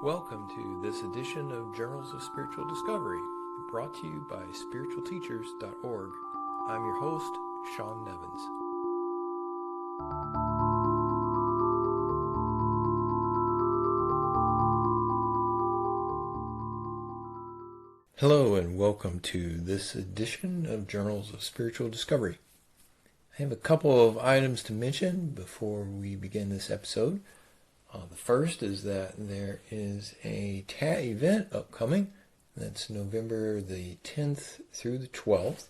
Welcome to this edition of Journals of Spiritual Discovery, brought to you by spiritualteachers.org. I'm your host, Sean Nevins. Hello and welcome to this edition of Journals of Spiritual Discovery. I have a couple of items to mention before we begin this episode. The first is that there is a TAT event upcoming. That's November the 10th through the 12th.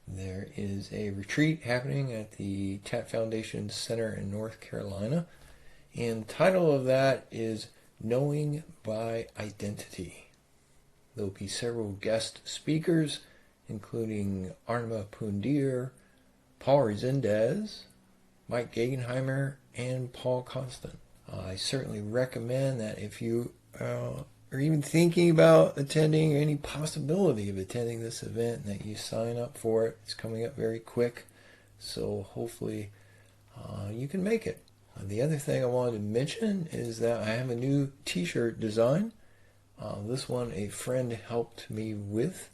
There is a retreat happening at the TAT Foundation Center in North Carolina. And the title of that is Knowing by Identity. There will be several guest speakers, including Arma Pundir, Paul Resendez, Mike Gegenheimer, and Paul Constant. I certainly recommend that if you are even thinking about attending, or any possibility of attending this event, that you sign up for it. It's coming up very quick, so hopefully you can make it. The other thing I wanted to mention is that I have a new t-shirt design. This one a friend helped me with.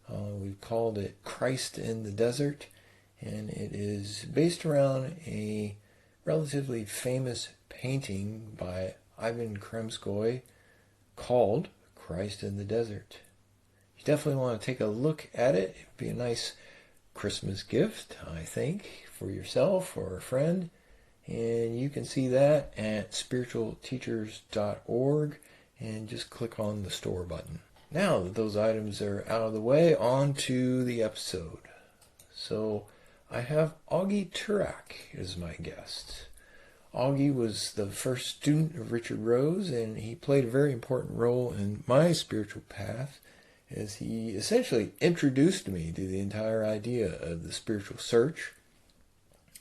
We've called it Christ in the Desert, and it is based around a relatively famous painting by Ivan Kremskoy called Christ in the Desert. You definitely want to take a look at it. It'd be a nice Christmas gift, I think, for yourself or a friend. And you can see that at spiritualteachers.org and just click on the store button. Now that those items are out of the way, on to the episode. So I have Augie Turak as my guest. Augie was the first student of Richard Rose, and he played a very important role in my spiritual path, as he essentially introduced me to the entire idea of the spiritual search.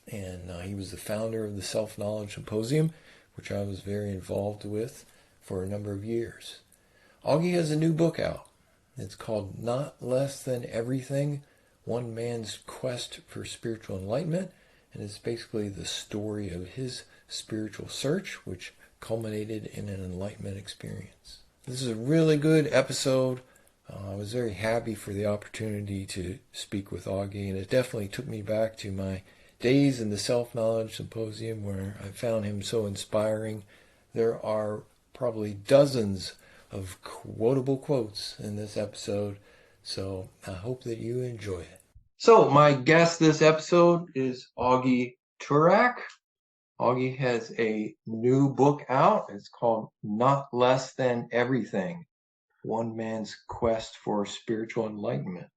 And he was the founder of the Self Knowledge Symposium, which I was very involved with for a number of years. Augie has a new book out. It's called Not Less Than Everything, One Man's Quest for Spiritual Enlightenment, and it's basically the story of his spiritual search, which culminated in an enlightenment experience. This is a really good episode. I was very happy for the opportunity to speak with Augie, and it definitely took me back to my days in the Self Knowledge Symposium, where I found him so inspiring. There are probably dozens of quotable quotes in this episode, so I hope that you enjoy it. So my guest this episode is Augie Turak. Augie has a new book out. It's called Not Less Than Everything, One Man's Quest for Spiritual Enlightenment.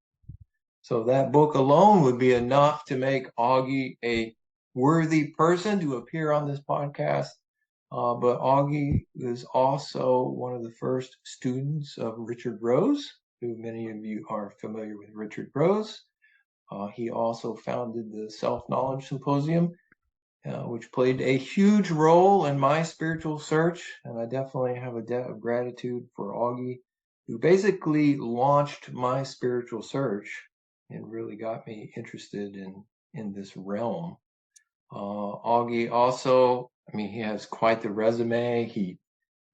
So that book alone would be enough to make Augie a worthy person to appear on this podcast. But Augie is also one of the first students of Richard Rose, who many of you are familiar with Richard Rose. He also founded the Self Knowledge Symposium, which played a huge role in my spiritual search. And I definitely have a debt of gratitude for Augie, who basically launched my spiritual search and really got me interested in this realm. Augie also, he has quite the resume. He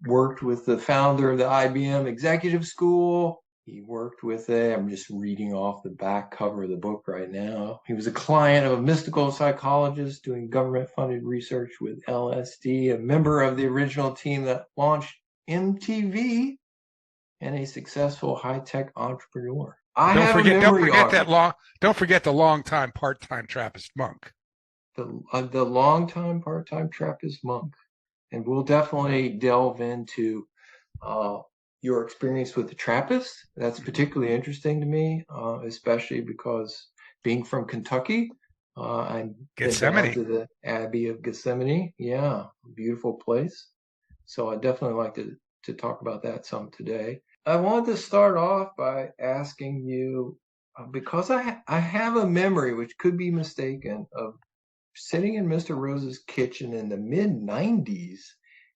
worked with the founder of the IBM Executive School. He worked with I'm just reading off the back cover of the book right now. He was a client of a mystical psychologist doing government-funded research with LSD, a member of the original team that launched MTV, and a successful high-tech entrepreneur. Don't forget the long-time part-time Trappist monk. The long-time part-time Trappist monk. And we'll definitely delve into your experience with the Trappists. That's particularly interesting to me, especially because being from Kentucky, I've been down to the Abbey of Gethsemane. Yeah, beautiful place. So I definitely like to talk about that some today. I wanted to start off by asking you, because I have a memory, which could be mistaken, of sitting in Mr. Rose's kitchen in the mid-90s,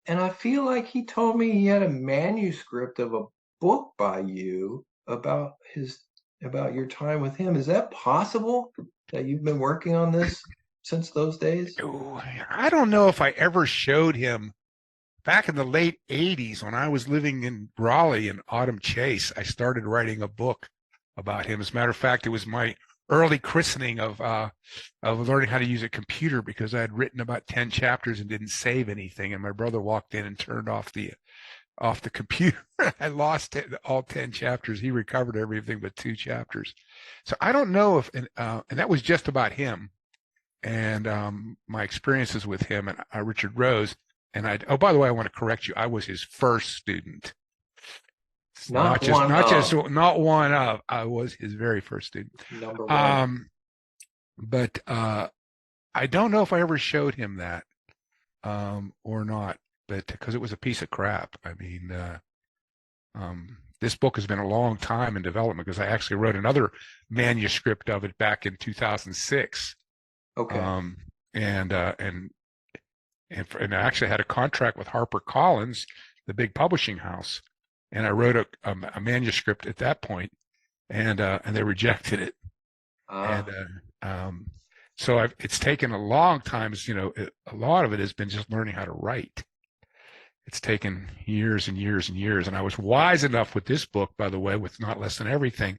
and I feel like he told me he had a manuscript of a book by you about your time with him. Is that possible, that you've been working on this since those days? I don't know if I ever showed him back in the late 80s, when I was living in Raleigh in Autumn Chase, I started writing a book about him. As a matter of fact, it was my early christening of learning how to use a computer, because I had written about 10 chapters and didn't save anything. And my brother walked in and turned off the computer. I lost all 10 chapters. He recovered everything but 2 chapters. So I don't know if, and that was just about him and my experiences with him and Richard Rose. And oh, by the way, I want to correct you. I was his first student. Not one of. I was his very first student. Number one. But I don't know if I ever showed him that or not, but because it was a piece of crap. I mean, this book has been a long time in development, because I actually wrote another manuscript of it back in 2006. Okay. And I actually had a contract with HarperCollins, the big publishing house, and I wrote a manuscript at that point, and they rejected it. So it's taken a long time. A lot of it has been just learning how to write. It's taken years and years and years. And I was wise enough with this book, by the way, with Not Less Than Everything,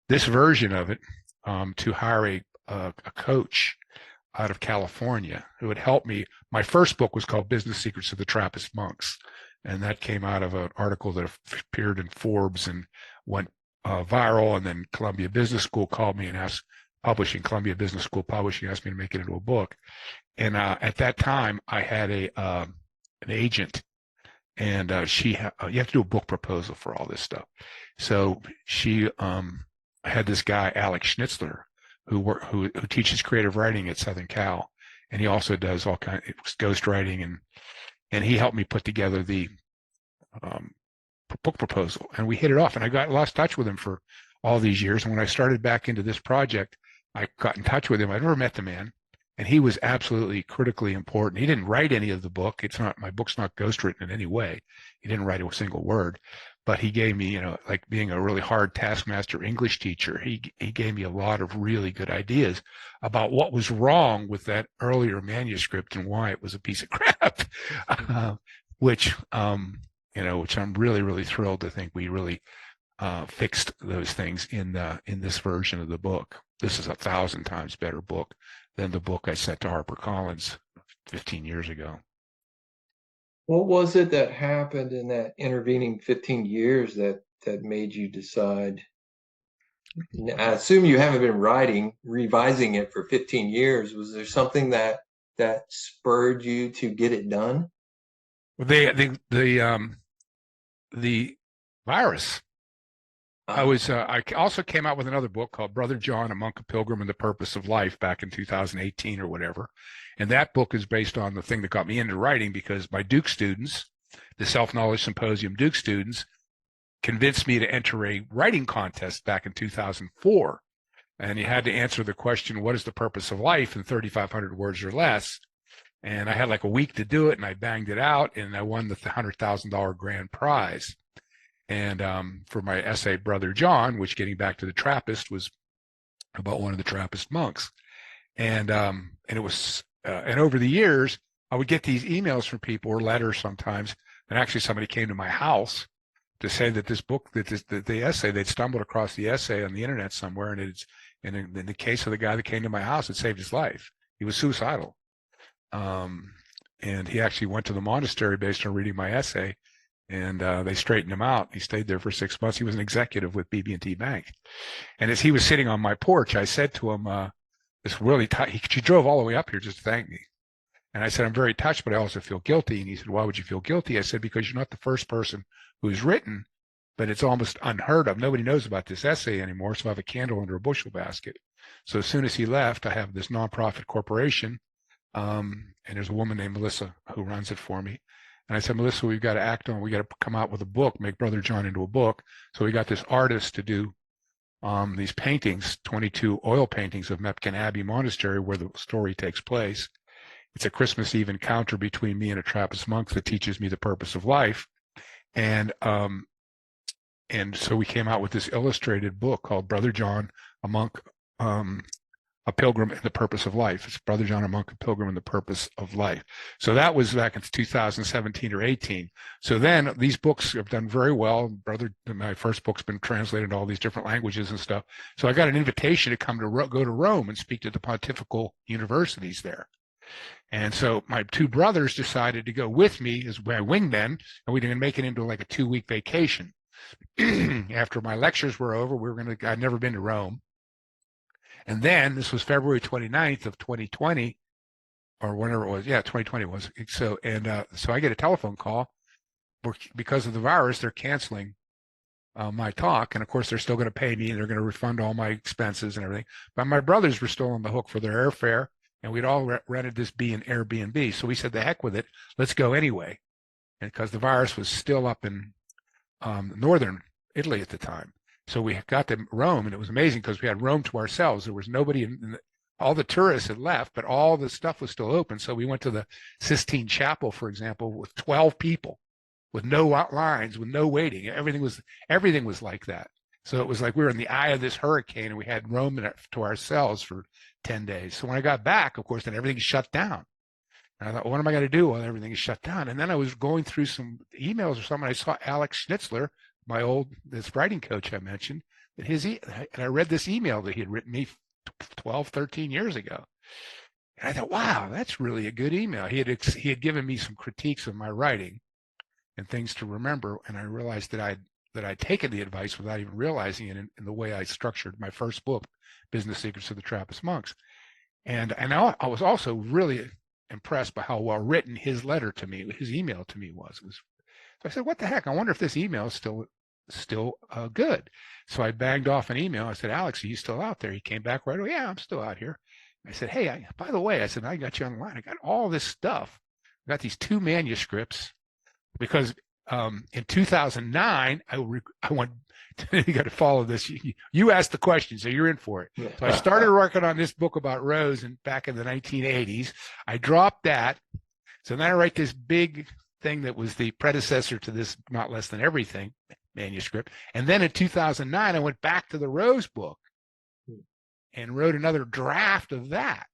this version of it, to hire a coach out of California who would help me. My first book was called Business Secrets of the Trappist Monks. And that came out of an article that appeared in Forbes and went viral. And then Columbia Business School called me and asked, Columbia Business School Publishing asked me to make it into a book. And at that time, I had an agent, and you have to do a book proposal for all this stuff. So she had this guy, Alex Schnitzler, who teaches creative writing at Southern Cal, and he also does all kinds of ghostwriting, and he helped me put together the book proposal, and we hit it off. And I lost touch with him for all these years. And when I started back into this project, I got in touch with him. I'd never met the man, and he was absolutely critically important. He didn't write any of the book. My book's not ghostwritten in any way. He didn't write a single word, but he gave me, like being a really hard taskmaster English teacher, he gave me a lot of really good ideas about what was wrong with that earlier manuscript and why it was a piece of crap, which I'm really, really thrilled to think we really fixed those things in this version of the book. This is 1,000 times better book than the book I sent to HarperCollins 15 years ago. What was it that happened in that intervening 15 years that made you decide? I assume you haven't been revising it for 15 years. Was there something that spurred you to get it done? The virus. I also came out with another book called Brother John, A Monk, a Pilgrim, and the Purpose of Life back in 2018 or whatever. And that book is based on the thing that got me into writing, because my Duke students, the Self Knowledge Symposium Duke students, convinced me to enter a writing contest back in 2004. And you had to answer the question, what is the purpose of life, in 3,500 words or less. And I had like a week to do it, and I banged it out, and I won the $100,000 grand prize. And for my essay, Brother John, which, getting back to the Trappist, was about one of the Trappist monks. And it was, and over the years, I would get these emails from people, or letters sometimes. And actually, somebody came to my house to say that this book, that the essay, they'd stumbled across the essay on the internet somewhere, and in the case of the guy that came to my house, it saved his life. He was suicidal. And he actually went to the monastery based on reading my essay, and they straightened him out. He stayed there for 6 months. He was an executive with BB&T Bank. And as he was sitting on my porch, I said to him, she drove all the way up here just to thank me. And I said, I'm very touched, but I also feel guilty. And he said, why would you feel guilty? I said, because you're not the first person who's written, but it's almost unheard of. Nobody knows about this essay anymore, so I have a candle under a bushel basket. So as soon as he left, I have this nonprofit corporation, and there's a woman named Melissa who runs it for me. And I said, Melissa, we got to come out with a book, make Brother John into a book. So we got this artist to do these paintings, 22 oil paintings of Mepkin Abbey Monastery, where the story takes place. It's a Christmas Eve encounter between me and a Trappist monk that teaches me the purpose of life. And so we came out with this illustrated book called Brother John, a Monk, A Pilgrim and the Purpose of Life. It's Brother John, a Monk, a Pilgrim and the Purpose of Life. So that was back in 2017 or 18. So then these books have done very well. My first book's been translated into all these different languages and stuff. So I got an invitation to go to Rome and speak to the pontifical universities there. And so my two brothers decided to go with me as my wingmen, and we were going to make it into like a 2-week vacation. After my lectures were over, I'd never been to Rome. And then this was February 29th of 2020, or whenever it was. Yeah, 2020 was. So I get a telephone call. Because of the virus, they're canceling my talk. And of course, they're still going to pay me and they're going to refund all my expenses and everything. But my brothers were still on the hook for their airfare. And we'd all rented this Airbnb. So we said, the heck with it. Let's go anyway. And because the virus was still up in northern Italy at the time. So we got to Rome, and it was amazing because we had Rome to ourselves. There was nobody, all the tourists had left, but all the stuff was still open. So we went to the Sistine Chapel, for example, with 12 people, with no lines, with no waiting. Everything was like that. So it was like we were in the eye of this hurricane, and we had Rome to ourselves for 10 days. So when I got back, of course, then everything shut down. And I thought, what am I going to do while everything is shut down? And then I was going through some emails or something. I saw Alex Schnitzler, this writing coach I mentioned, and I read this email that he had written me 12, 13 years ago. And I thought, wow, that's really a good email. He had given me some critiques of my writing and things to remember. And I realized that I'd taken the advice without even realizing it in the way I structured my first book, Business Secrets of the Trappist Monks. And I was also really impressed by how well written his email to me was. So I said, what the heck? I wonder if this email is still good. So I banged off an email. I said, Alex, are you still out there? He came back right away. Yeah, I'm still out here. I said, hey, by the way, I said, I got you online. I got all this stuff. I got these 2 manuscripts because in 2009, I went, you got to follow this. You asked the question, so you're in for it. Yeah. So I started working on this book about Rose back in the 1980s. I dropped that. So then I write this big thing that was the predecessor to this Not Less Than Everything manuscript. And then in 2009, I went back to the Rose book and wrote another draft of that.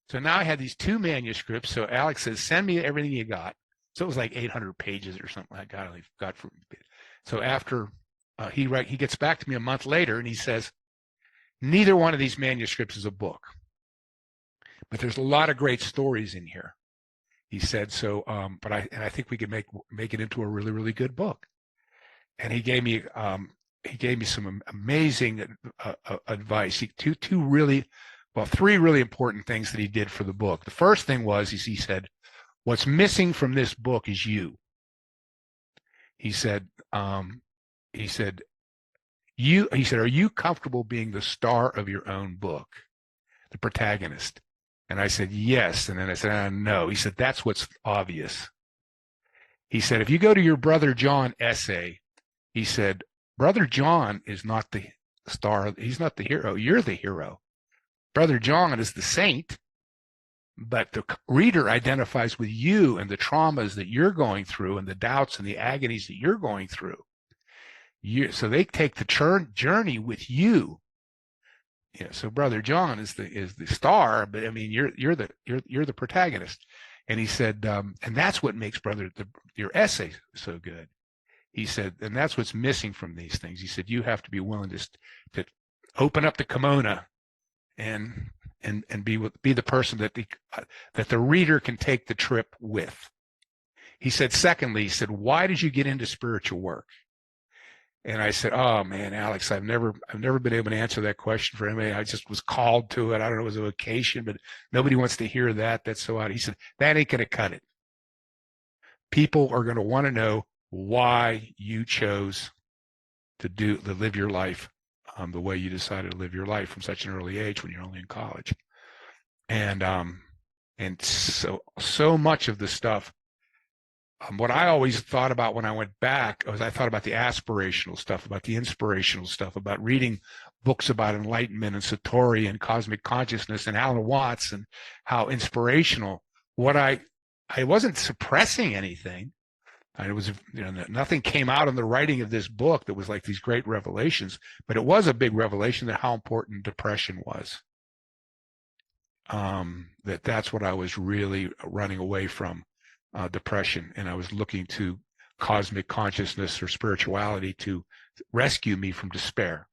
So now I had these 2 manuscripts. So Alex says, send me everything you got. So it was like 800 pages or something I got from. So after he gets back to me a month later and he says, neither one of these manuscripts is a book, but there's a lot of great stories in here. He said, so, but I think we could make it into a really, really good book. And he gave me some amazing advice. Three really important things that he did for the book. The first thing was, he said, what's missing from this book is you. He said, are you comfortable being the star of your own book, the protagonist? And I said, yes. And then I said, no. He said, that's what's obvious. He said, if you go to your Brother John essay, he said, Brother John is not the star. He's not the hero. You're the hero. Brother John is the saint, but the reader identifies with you and the traumas that you're going through and the doubts and the agonies that you're going through. So they take the journey with you. Yeah, so Brother John is the star, but I mean you're the protagonist. And he said, and that's what makes your essay so good. He said, and that's what's missing from these things. He said, you have to be willing to open up the kimono and be the person that the reader can take the trip with. He said, secondly, why did you get into spiritual work? And I said, oh man, Alex, I've never been able to answer that question for anybody. I just was called to it. I don't know, it was a vocation, but nobody wants to hear that. That's so odd. He said, that ain't going to cut it. People are going to want to know why you chose to live your life the way you decided to live your life from such an early age when you're only in college. And so much of the stuff, what I always thought about when I went back was I thought about the aspirational stuff, about the inspirational stuff, about reading books about enlightenment and Satori and cosmic consciousness and Alan Watts and how inspirational. I wasn't suppressing anything. It was, nothing came out in the writing of this book that was like these great revelations, but it was a big revelation that how important depression was. that's what I was really running away from, depression, and I was looking to cosmic consciousness or spirituality to rescue me from despair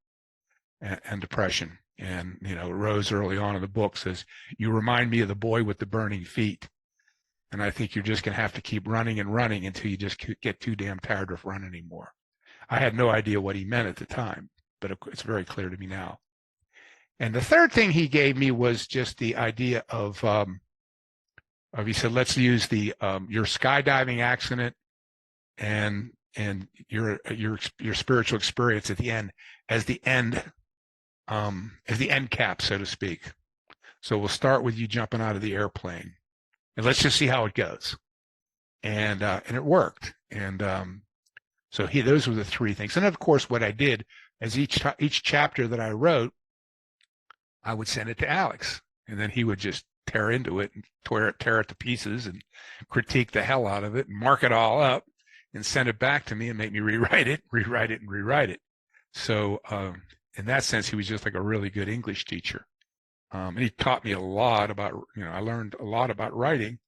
and depression. And, Rose early on in the book says, you remind me of the boy with the burning feet. And I think you're just going to have to keep running and running until you just get too damn tired of running anymore. I had no idea what he meant at the time, but it's very clear to me now. And the third thing he gave me was just the idea of he said, let's use your skydiving accident and your spiritual experience at the end as the end cap, so to speak. So we'll start with you jumping out of the airplane, and let's just see how it goes. And it worked. And so those were the three things. And of course, what I did is each chapter that I wrote, I would send it to Alex, and then he would just tear into it and tear it to pieces and critique the hell out of it and mark it all up and send it back to me and make me rewrite it. So in that sense, he was just like a really good English teacher. And he taught me a lot about, I learned a lot about writing.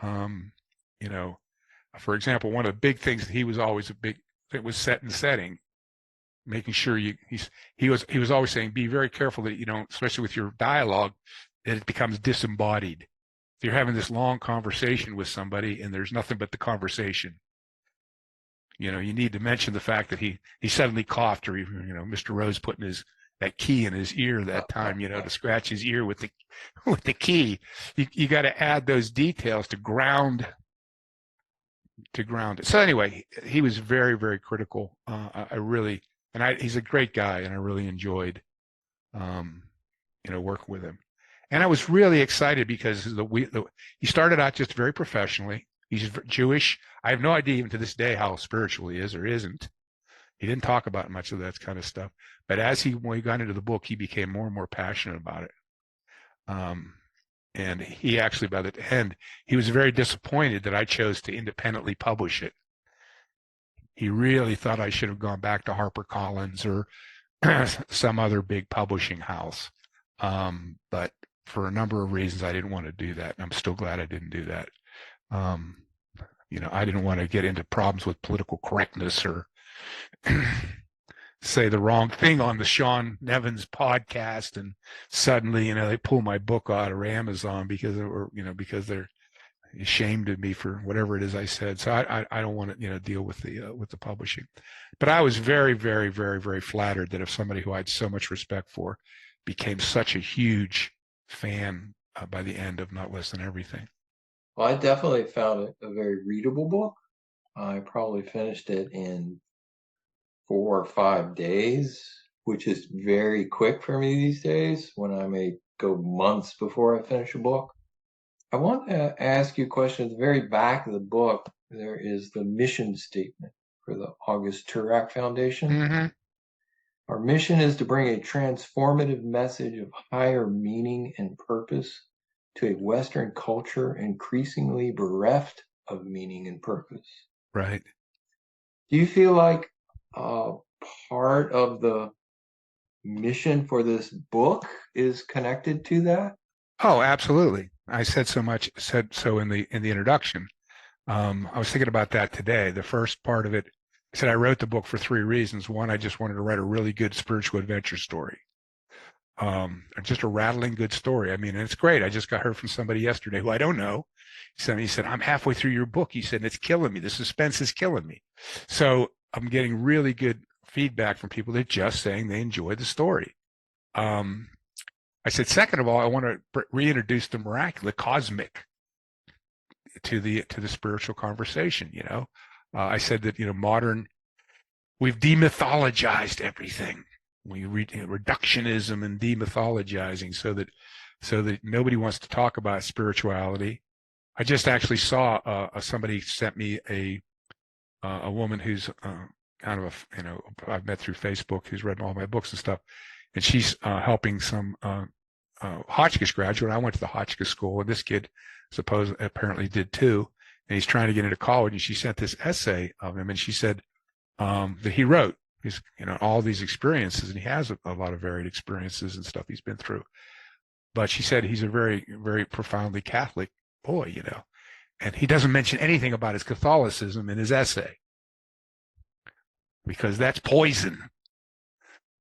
For example, one of the big things that he was always it was set and setting, making sure he was always saying, be very careful that you don't, especially with your dialogue, that it becomes disembodied. If you're having this long conversation with somebody and there's nothing but the conversation, you need to mention the fact that he suddenly coughed, or Mr. Rose putting that key in his ear that time, to scratch his ear with the key. You got to add those details to ground it. So anyway, he was very, very critical. He's a great guy, and I really enjoyed, working with him. And I was really excited because he started out just very professionally. He's Jewish. I have no idea even to this day how spiritual he is or isn't. He didn't talk about much of that kind of stuff. But when he got into the book, he became more and more passionate about it. And he actually, by the end, he was very disappointed that I chose to independently publish it. He really thought I should have gone back to HarperCollins or some other big publishing house. But for a number of reasons, I didn't want to do that. And I'm still glad I didn't do that. I didn't want to get into problems with political correctness or say the wrong thing on the Sean Nevins podcast, and suddenly, they pull my book out of Amazon because they're ashamed of me for whatever it is I said. So I don't want to, deal with the publishing. But I was very, very, very, very flattered that if somebody who I had so much respect for became such a huge fan by the end of Not Less Than Everything. Well, I definitely found it a very readable book. I probably finished it in 4 or 5 days, which is very quick for me these days when I may go months before I finish a book. I want to ask you a question. At the very back of the book, there is the mission statement for the August Turak Foundation. Mm-hmm. Our mission is to bring a transformative message of higher meaning and purpose to a Western culture increasingly bereft of meaning and purpose. Right. Do you feel like part of the mission for this book is connected to that? Oh, absolutely. I said so in the introduction. I was thinking about that today. The first part of it, I said I wrote the book for 3 reasons. One, I just wanted to write a really good spiritual adventure story. Just a rattling good story. I mean, and it's great. I just got heard from somebody yesterday who I don't know. He said, I'm halfway through your book. He said, it's killing me. The suspense is killing me. So I'm getting really good feedback from people that just saying they enjoy the story. I said, second of all, I want to reintroduce the miraculous, cosmic to the spiritual conversation. I said that, we've demythologized everything. We read reductionism and demythologizing so that nobody wants to talk about spirituality. I just actually saw somebody sent me a woman who's kind of I've met through Facebook, who's read all my books and stuff, and she's helping some Hotchkiss graduate. I went to the Hotchkiss school, and this kid apparently did too, and he's trying to get into college. And she sent this essay of him, and she said that he wrote his, all these experiences, and he has a lot of varied experiences and stuff he's been through. But she said he's a very, very profoundly Catholic boy, you know, and he doesn't mention anything about his Catholicism in his essay because that's poison,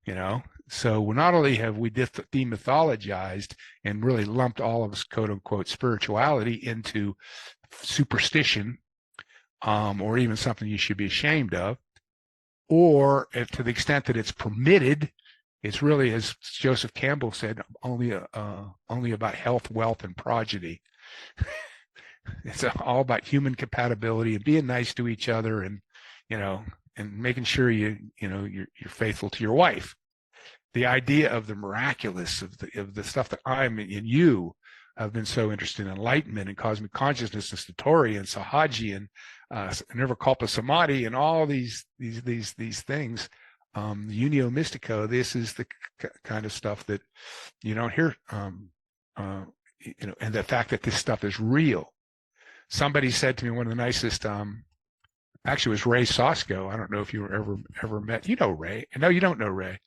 you know. So not only have we demythologized and really lumped all of quote unquote spirituality into superstition, or even something you should be ashamed of, or if to the extent that it's permitted, it's really, as Joseph Campbell said, only about health, wealth, and progeny. It's all about human compatibility and being nice to each other, and you know, and making sure you're faithful to your wife. The idea of the miraculous, of the stuff that I'm in you, I've been so interested in enlightenment and cosmic consciousness and Satori and Sahaji and Nirvikalpa Samadhi and all these things. Unio Mystico. This is the kind of stuff that you don't hear. And the fact that this stuff is real. Somebody said to me, one of the nicest, actually, it was Ray Sosko. I don't know if you were ever met. You know Ray. No, you don't know Ray.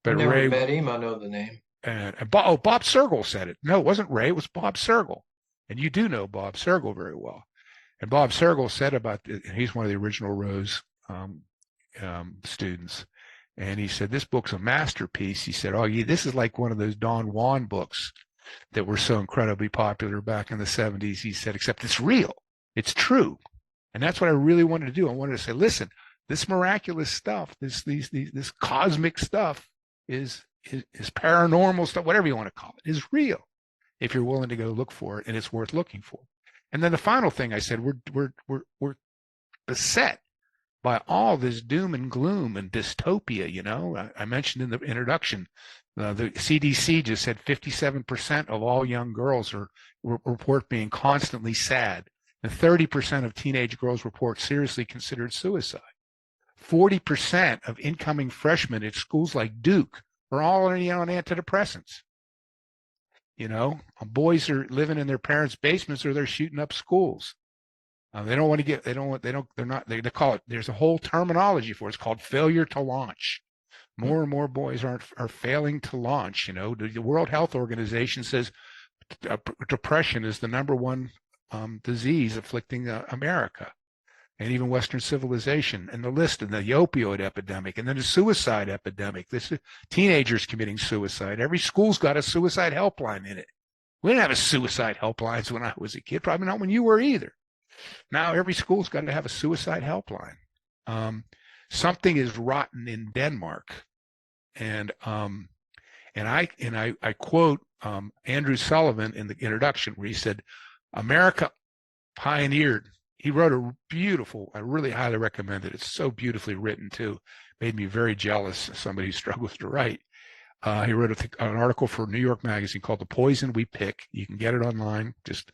But I never Ray met him. I know the name. And Bob Sergel said it. No, it wasn't Ray. It was Bob Sergel. And you do know Bob Sergel very well. And Bob Sergel said he's one of the original Rose students. And he said, this book's a masterpiece. He said, oh, yeah, this is like one of those Don Juan books that were so incredibly popular back in the 70s. He said, except it's real. It's true. And that's what I really wanted to do. I wanted to say, listen, this miraculous stuff, this cosmic stuff is paranormal stuff, whatever you want to call it, is real if you're willing to go look for it, and it's worth looking for. And then the final thing I said, we're beset by all this doom and gloom and dystopia. You know, I mentioned in the introduction, the CDC just said 57% of all young girls report being constantly sad, and 30% of teenage girls report seriously considered suicide. 40% of incoming freshmen at schools like Duke are all on antidepressants. You know, boys are living in their parents' basements, or they're shooting up schools. They don't want to get, they call it, there's a whole terminology for it. It's called failure to launch. More and more boys are failing to launch. You know, the World Health Organization says depression is the #1 disease afflicting America and even Western civilization. And the list, and the opioid epidemic, and then the suicide epidemic. This is teenagers committing suicide. Every school's got a suicide helpline in it. We didn't have a suicide helplines when I was a kid, probably not when you were either. Now every school's got to have a suicide helpline. Something is rotten in Denmark, and I quote Andrew Sullivan in the introduction, where he said, "America pioneered." He wrote a beautiful, I really highly recommend it. It's so beautifully written too. Made me very jealous as somebody who struggles to write. He wrote an article for New York Magazine called "The Poison We Pick." You can get it online. Just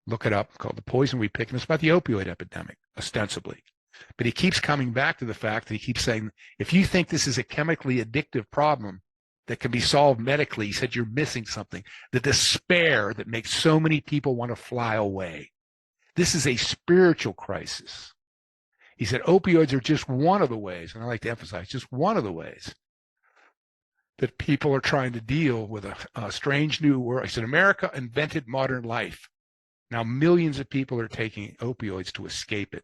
look it up, called "The Poison We Pick." And it's about the opioid epidemic, ostensibly. But he keeps coming back to the fact that he keeps saying, if you think this is a chemically addictive problem that can be solved medically, he said, you're missing something. The despair that makes so many people want to fly away. This is a spiritual crisis. He said, opioids are just one of the ways, and I like to emphasize, just one of the ways that people are trying to deal with a strange new world. He said, America invented modern life. Now millions of people are taking opioids to escape it.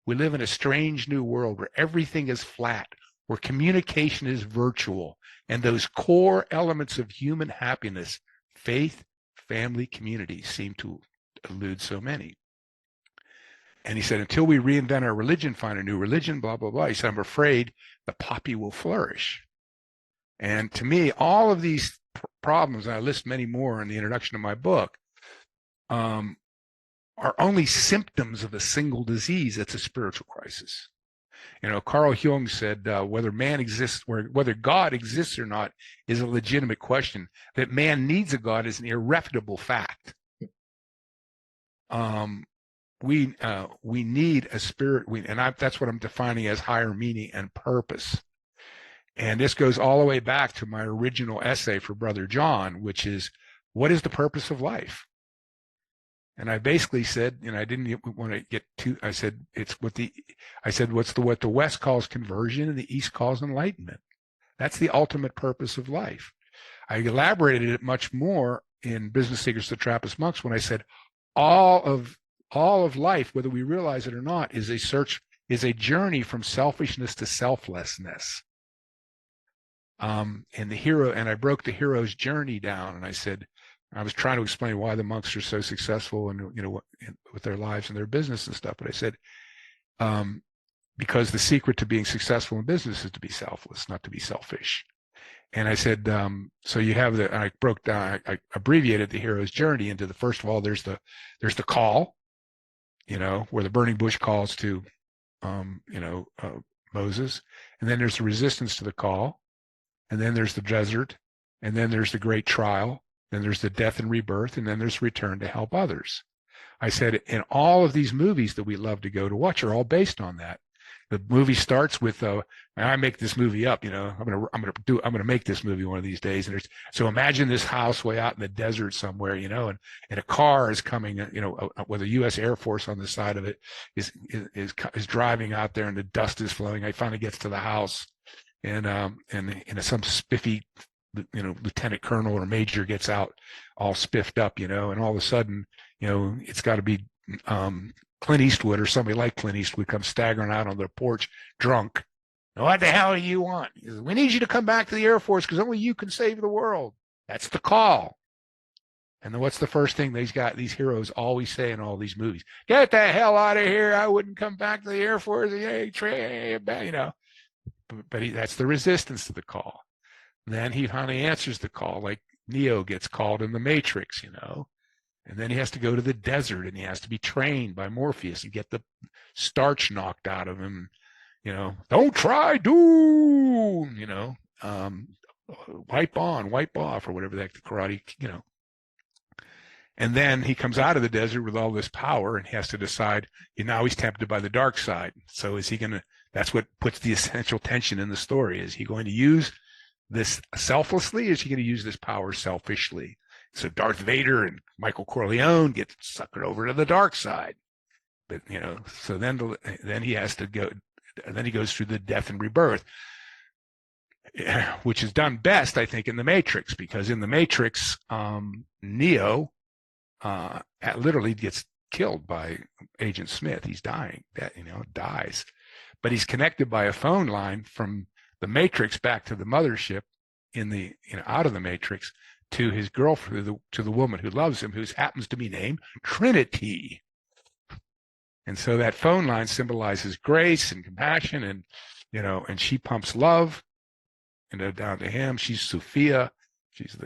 We live in a strange new world where everything is flat, where communication is virtual, and those core elements of human happiness, faith, family, community, seem to elude so many. And he said, until we reinvent our religion, find a new religion, blah, blah, blah. He said, I'm afraid the poppy will flourish. And to me, all of these problems, and I list many more in the introduction of my book, are only symptoms of a single disease that's a spiritual crisis. You know, Carl Jung said whether man exists, or whether God exists or not, is a legitimate question. That man needs a God is an irrefutable fact. We need a spirit, that's what I'm defining as higher meaning and purpose. And this goes all the way back to my original essay for Brother John, which is, what is the purpose of life? And I basically said, and I didn't want to get too, I said, what the West calls conversion and the East calls enlightenment. That's the ultimate purpose of life. I elaborated it much more in Business Secrets to Trappist Monks when I said all of life, whether we realize it or not, is a journey from selfishness to selflessness. And I broke the hero's journey down, and I said, I was trying to explain why the monks are so successful and with their lives and their business and stuff. But I said, because the secret to being successful in business is to be selfless, not to be selfish. And I said, so you have I broke down, I abbreviated the hero's journey into first of all, there's the call, where the burning bush calls to, Moses. And then there's the resistance to the call. And then there's the desert. And then there's the great trial. Then there's the death and rebirth. And then there's return to help others. I said, in all of these movies that we love to go to watch are all based on that. The movie starts with, I make this movie up, I'm gonna make this movie one of these days. And so imagine this house way out in the desert somewhere, and a car is coming, with a U.S. Air Force on the side of it is driving out there, and the dust is flowing. I finally gets to the house, and some spiffy, lieutenant colonel or major gets out all spiffed up, and all of a sudden, it's got to be Clint Eastwood or somebody like Clint Eastwood comes staggering out on their porch drunk. What the hell do you want? He says, we need you to come back to the Air Force because only you can save the world. That's the call. And then what's the first thing these heroes always say in all these movies? Get the hell out of here. I wouldn't come back to the Air Force. But that's the resistance to the call. Then he finally answers the call, like Neo gets called in the Matrix, And then he has to go to the desert, and he has to be trained by Morpheus and get the starch knocked out of him. Don't try, do, wipe on, wipe off, or whatever the karate, And then he comes out of the desert with all this power and he has to decide, now he's tempted by the dark side. So is he going to, that's what puts the essential tension in the story. Is he going to use this selflessly? Or is he going to use this power selfishly? So Darth Vader and Michael Corleone get suckered over to the dark side. But, so then he has to go, and then he goes through the death and rebirth, which is done best, I think, in the Matrix, because in the Matrix, Neo literally gets killed by Agent Smith. He's dying, dies. But he's connected by a phone line from the Matrix back to the mothership out of the Matrix, to his girlfriend, to the woman who loves him, who happens to be named Trinity. And so that phone line symbolizes grace and compassion, and and she pumps love, down to him. She's Sophia. She's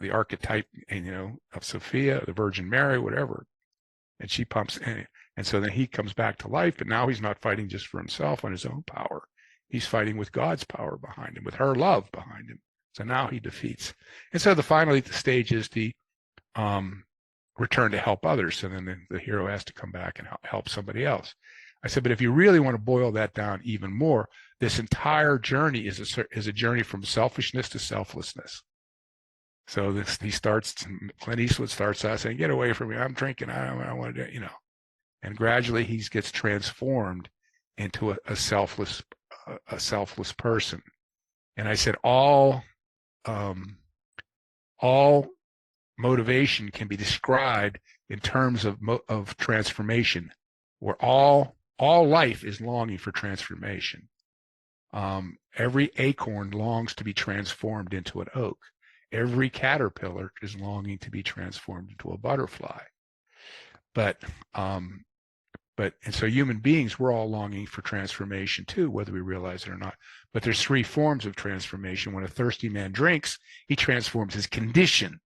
the archetype, of Sophia, the Virgin Mary, whatever. And she pumps, and so then he comes back to life. But now he's not fighting just for himself on his own power. He's fighting with God's power behind him, with her love behind him. So now he defeats. And so finally the stage is the return to help others. So then the hero has to come back and help somebody else. I said, but if you really want to boil that down even more, this entire journey is a journey from selfishness to selflessness. So Clint Eastwood starts out saying, get away from me. I'm drinking. I don't want to, and gradually he gets transformed into a selfless person. And I said, all motivation can be described in terms of transformation, where all life is longing for transformation. Every acorn longs to be transformed into an oak. Every caterpillar is longing to be transformed into a butterfly. And so human beings, we're all longing for transformation too, whether we realize it or not. But there's three forms of transformation. When a thirsty man drinks, he transforms his condition.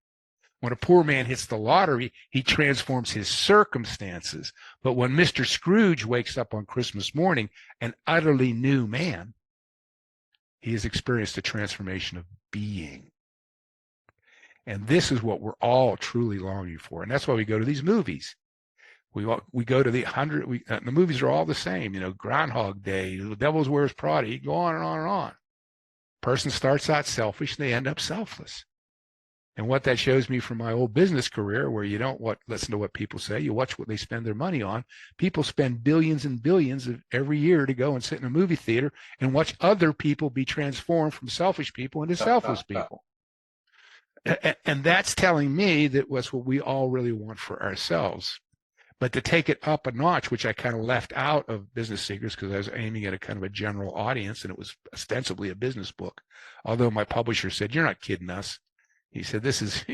When a poor man hits the lottery, he transforms his circumstances. But when Mr. Scrooge wakes up on Christmas morning, an utterly new man, he has experienced a transformation of being. And this is what we're all truly longing for. And that's why we go to these movies. We go to the movies are all the same, Groundhog Day, The Devil's Wears Prada, you go on and on and on. Person starts out selfish, and they end up selfless. And what that shows me from my old business career, where you don't listen to what people say, you watch what they spend their money on. People spend billions and billions every year to go and sit in a movie theater and watch other people be transformed from selfish people into selfless people. And that's telling me that what's what we all really want for ourselves. But to take it up a notch, which I kind of left out of Business Secrets because I was aiming at a kind of a general audience, and it was ostensibly a business book. Although my publisher said, "You're not kidding us." He said, "This is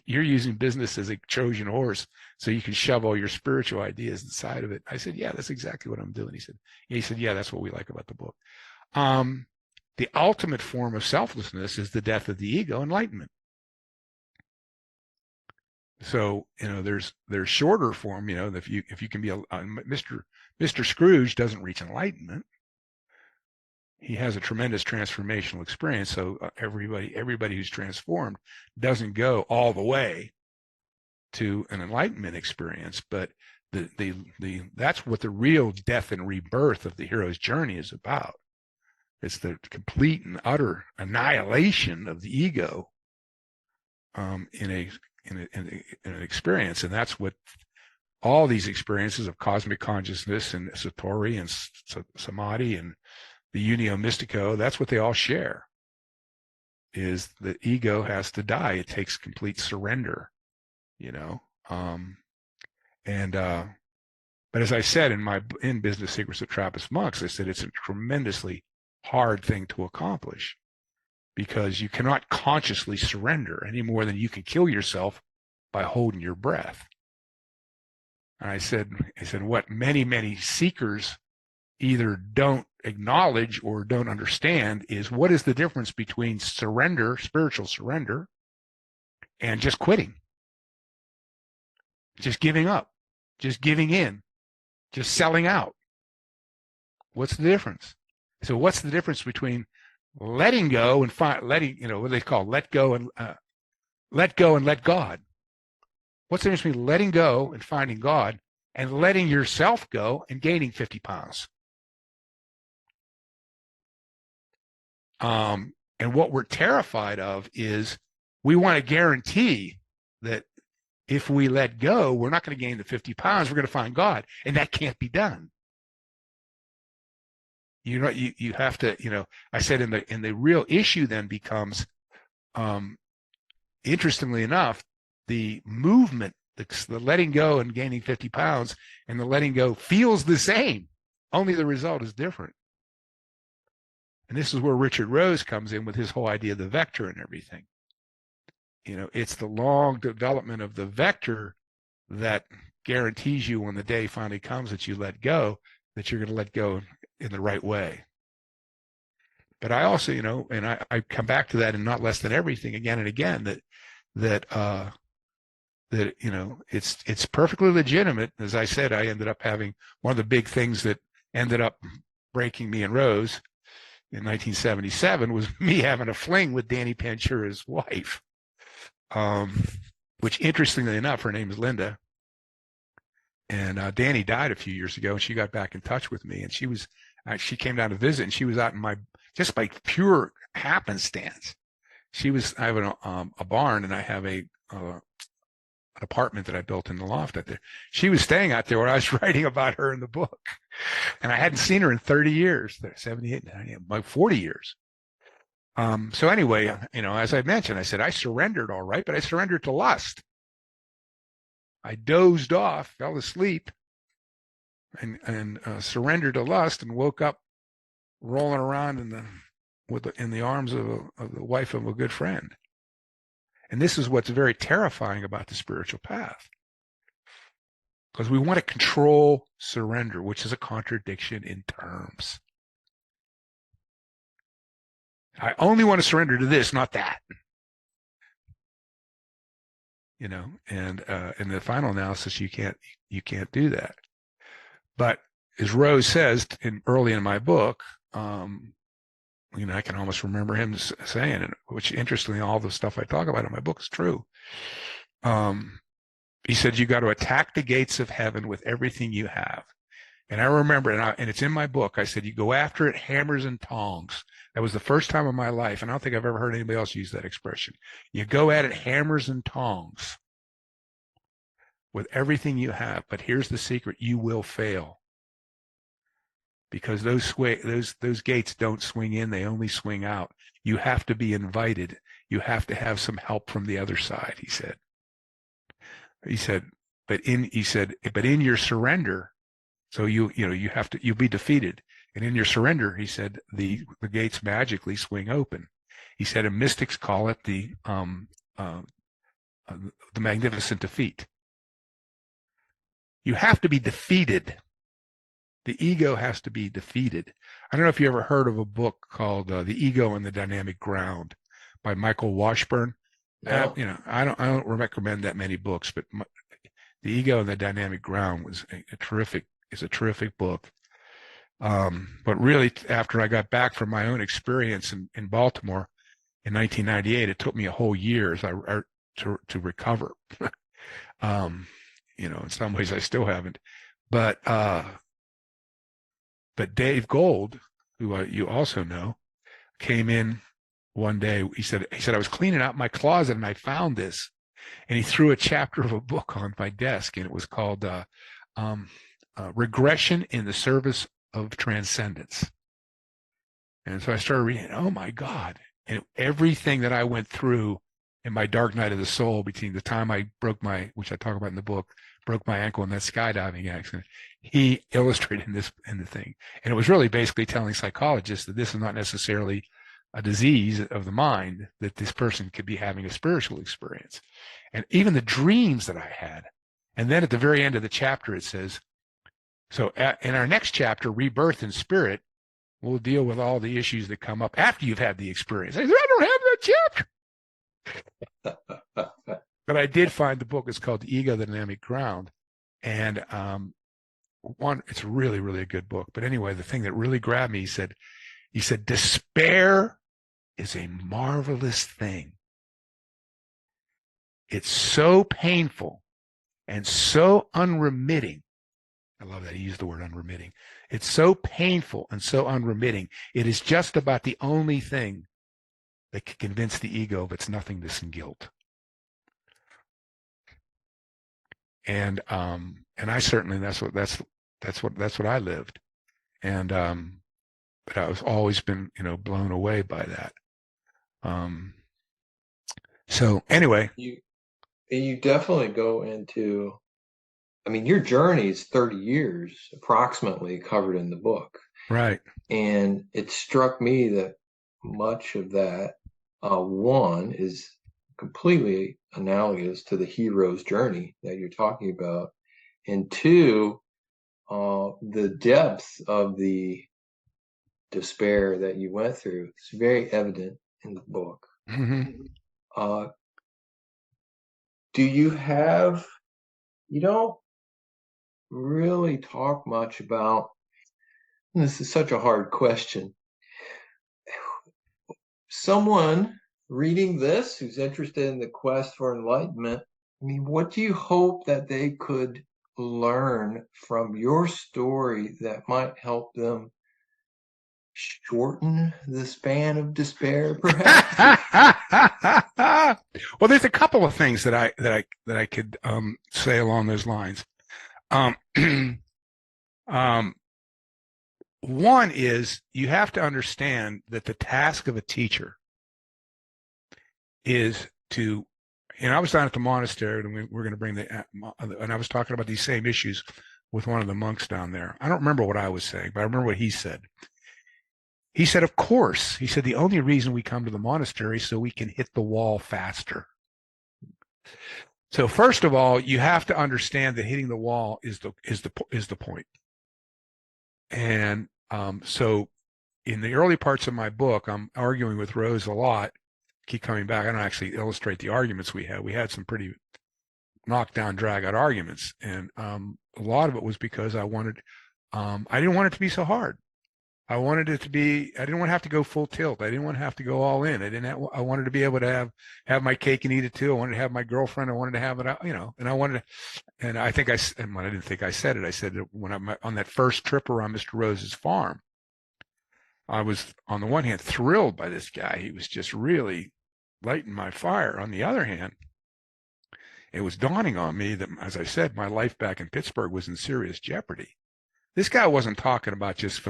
you're using business as a Trojan horse, so you can shove all your spiritual ideas inside of it." I said, "Yeah, that's exactly what I'm doing." He said, "Yeah, that's what we like about the book." Um, the ultimate form of selflessness is the death of the ego, enlightenment. So there's shorter form. If you can be a Mr. Scrooge doesn't reach enlightenment. He has a tremendous transformational experience. So everybody who's transformed doesn't go all the way to an enlightenment experience, but that's what the real death and rebirth of the hero's journey is about. It's the complete and utter annihilation of the ego in an experience, and that's what all these experiences of cosmic consciousness and satori and samadhi and the unio mystico, that's what they all share, is the ego has to die. It takes complete surrender, but as I said in Business Secrets of Trappist Monks, I said it's a tremendously hard thing to accomplish, because you cannot consciously surrender any more than you can kill yourself by holding your breath. And I said, what many seekers either don't acknowledge or don't understand is, what is the difference between surrender, spiritual surrender, and just quitting, just giving up, just giving in, just selling out? What's the difference? So what's the difference between letting go and letting, what they call let go and let God? What's the difference between letting go and finding God and letting yourself go and gaining 50 pounds? And what we're terrified of is we want to guarantee that if we let go, we're not going to gain the 50 pounds. We're going to find God, and that can't be done. You have to, I said in the real issue then becomes, interestingly enough, the movement, the letting go and gaining 50 pounds and the letting go feels the same, only the result is different. And this is where Richard Rose comes in with his whole idea of the vector and everything. It's the long development of the vector that guarantees you, when the day finally comes that you let go, that you're going to let go in the right way. But I also, and I come back to that in Not Less Than Everything again and again, that it's perfectly legitimate. As I said, I ended up having one of the big things that ended up breaking me and Rose in 1977 was me having a fling with Danny Panchura's wife, which, interestingly enough, her name is Linda. And Danny died a few years ago, and she got back in touch with me, and she came down to visit, and she was out in just by pure happenstance. I have a barn, and I have an apartment that I built in the loft out there. She was staying out there when I was writing about her in the book. And I hadn't seen her in 30 years, 78, 90, like 40 years. So anyway, as I mentioned, I said, I surrendered all right, but I surrendered to lust. I dozed off, fell asleep, and surrendered to lust, and woke up rolling around in the arms of the wife of a good friend. And this is what's very terrifying about the spiritual path, because we want to control surrender, which is a contradiction in terms. I only want to surrender to this, not that. And in the final analysis, you can't do that. But as Rose says early in my book, I can almost remember him saying it, which, interestingly, all the stuff I talk about in my book is true. He said, you got to attack the gates of heaven with everything you have. And I remember, and it's in my book, I said, you go after it hammers and tongs. That was the first time in my life, and I don't think I've ever heard anybody else use that expression. You go at it hammers and tongs with everything you have. But here's the secret: you will fail, because those gates don't swing in, they only swing out. You have to be invited. you have to have some help from the other side, he said. He said, but in your surrender, so you'll be defeated. And in your surrender, he said, the gates magically swing open. He said, and mystics call it the magnificent defeat. You have to be defeated. The ego has to be defeated. I don't know if you ever heard of a book called The Ego and the Dynamic Ground by Michael Washburn. No. I don't recommend that many books, but The Ego and the Dynamic Ground is a terrific book. But really, after I got back from my own experience in Baltimore in 1998, it took me a whole year to recover. In some ways I still haven't, but Dave Gold, who you also know, came in one day. He said I was cleaning out my closet and I found this, and he threw a chapter of a book on my desk, and it was called Regression in the Service of Transcendence. And so I started reading, oh my God. And everything that I went through in my dark night of the soul between the time I which I talk about in the book, broke my ankle in that skydiving accident, he illustrated in the thing. And it was really basically telling psychologists that this is not necessarily a disease of the mind, that this person could be having a spiritual experience. And even the dreams that I had. And then at the very end of the chapter, it says, so in our next chapter, Rebirth in Spirit, we'll deal with all the issues that come up after you've had the experience. I said, I don't have that chapter. But I did find the book. It's called The Ego, the Dynamic Ground. And it's really, really a good book. But anyway, the thing that really grabbed me, he said, despair is a marvelous thing. It's so painful and so unremitting. I love that he used the word unremitting. It's so painful and so unremitting. It is just about the only thing that can convince the ego of its nothingness and guilt. And I certainly, that's what I lived. And but I was always been, blown away by that. So anyway, you definitely go into, your journey is 30 years approximately covered in the book. Right. And it struck me that much of that, one, is completely analogous to the hero's journey that you're talking about. And two, the depth of the despair that you went through is very evident in the book. Mm-hmm. Do you don't really talk much about, this is such a hard question, someone reading this who's interested in the quest for enlightenment, what do you hope that they could learn from your story that might help them shorten the span of despair, perhaps? Well, there's a couple of things that I could say along those lines. One is, you have to understand that the task of a teacher is to, I was down at the monastery, and we're going to bring and I was talking about these same issues with one of the monks down there. I don't remember what I was saying, but I remember what he said. He said, of course, he said, the only reason we come to the monastery is so we can hit the wall faster. So first of all, you have to understand that hitting the wall is the point. And so in the early parts of my book, I'm arguing with Rose a lot. Keep coming back. I don't actually illustrate the arguments we had. We had some pretty knockdown, drag out arguments. And a lot of it was because I didn't want it to be so hard. I wanted it to be, I didn't want to have to go full tilt. I didn't want to have to go all in. I wanted to be able to have my cake and eat it too. I wanted to have my girlfriend. I wanted to have it, and I wanted to, and I think and when I didn't think I said it, I said that when I'm on that first trip around Mr. Rose's farm, I was on the one hand thrilled by this guy. He was just really lighting my fire. On the other hand, it was dawning on me that, as I said, my life back in Pittsburgh was in serious jeopardy. This guy wasn't talking about just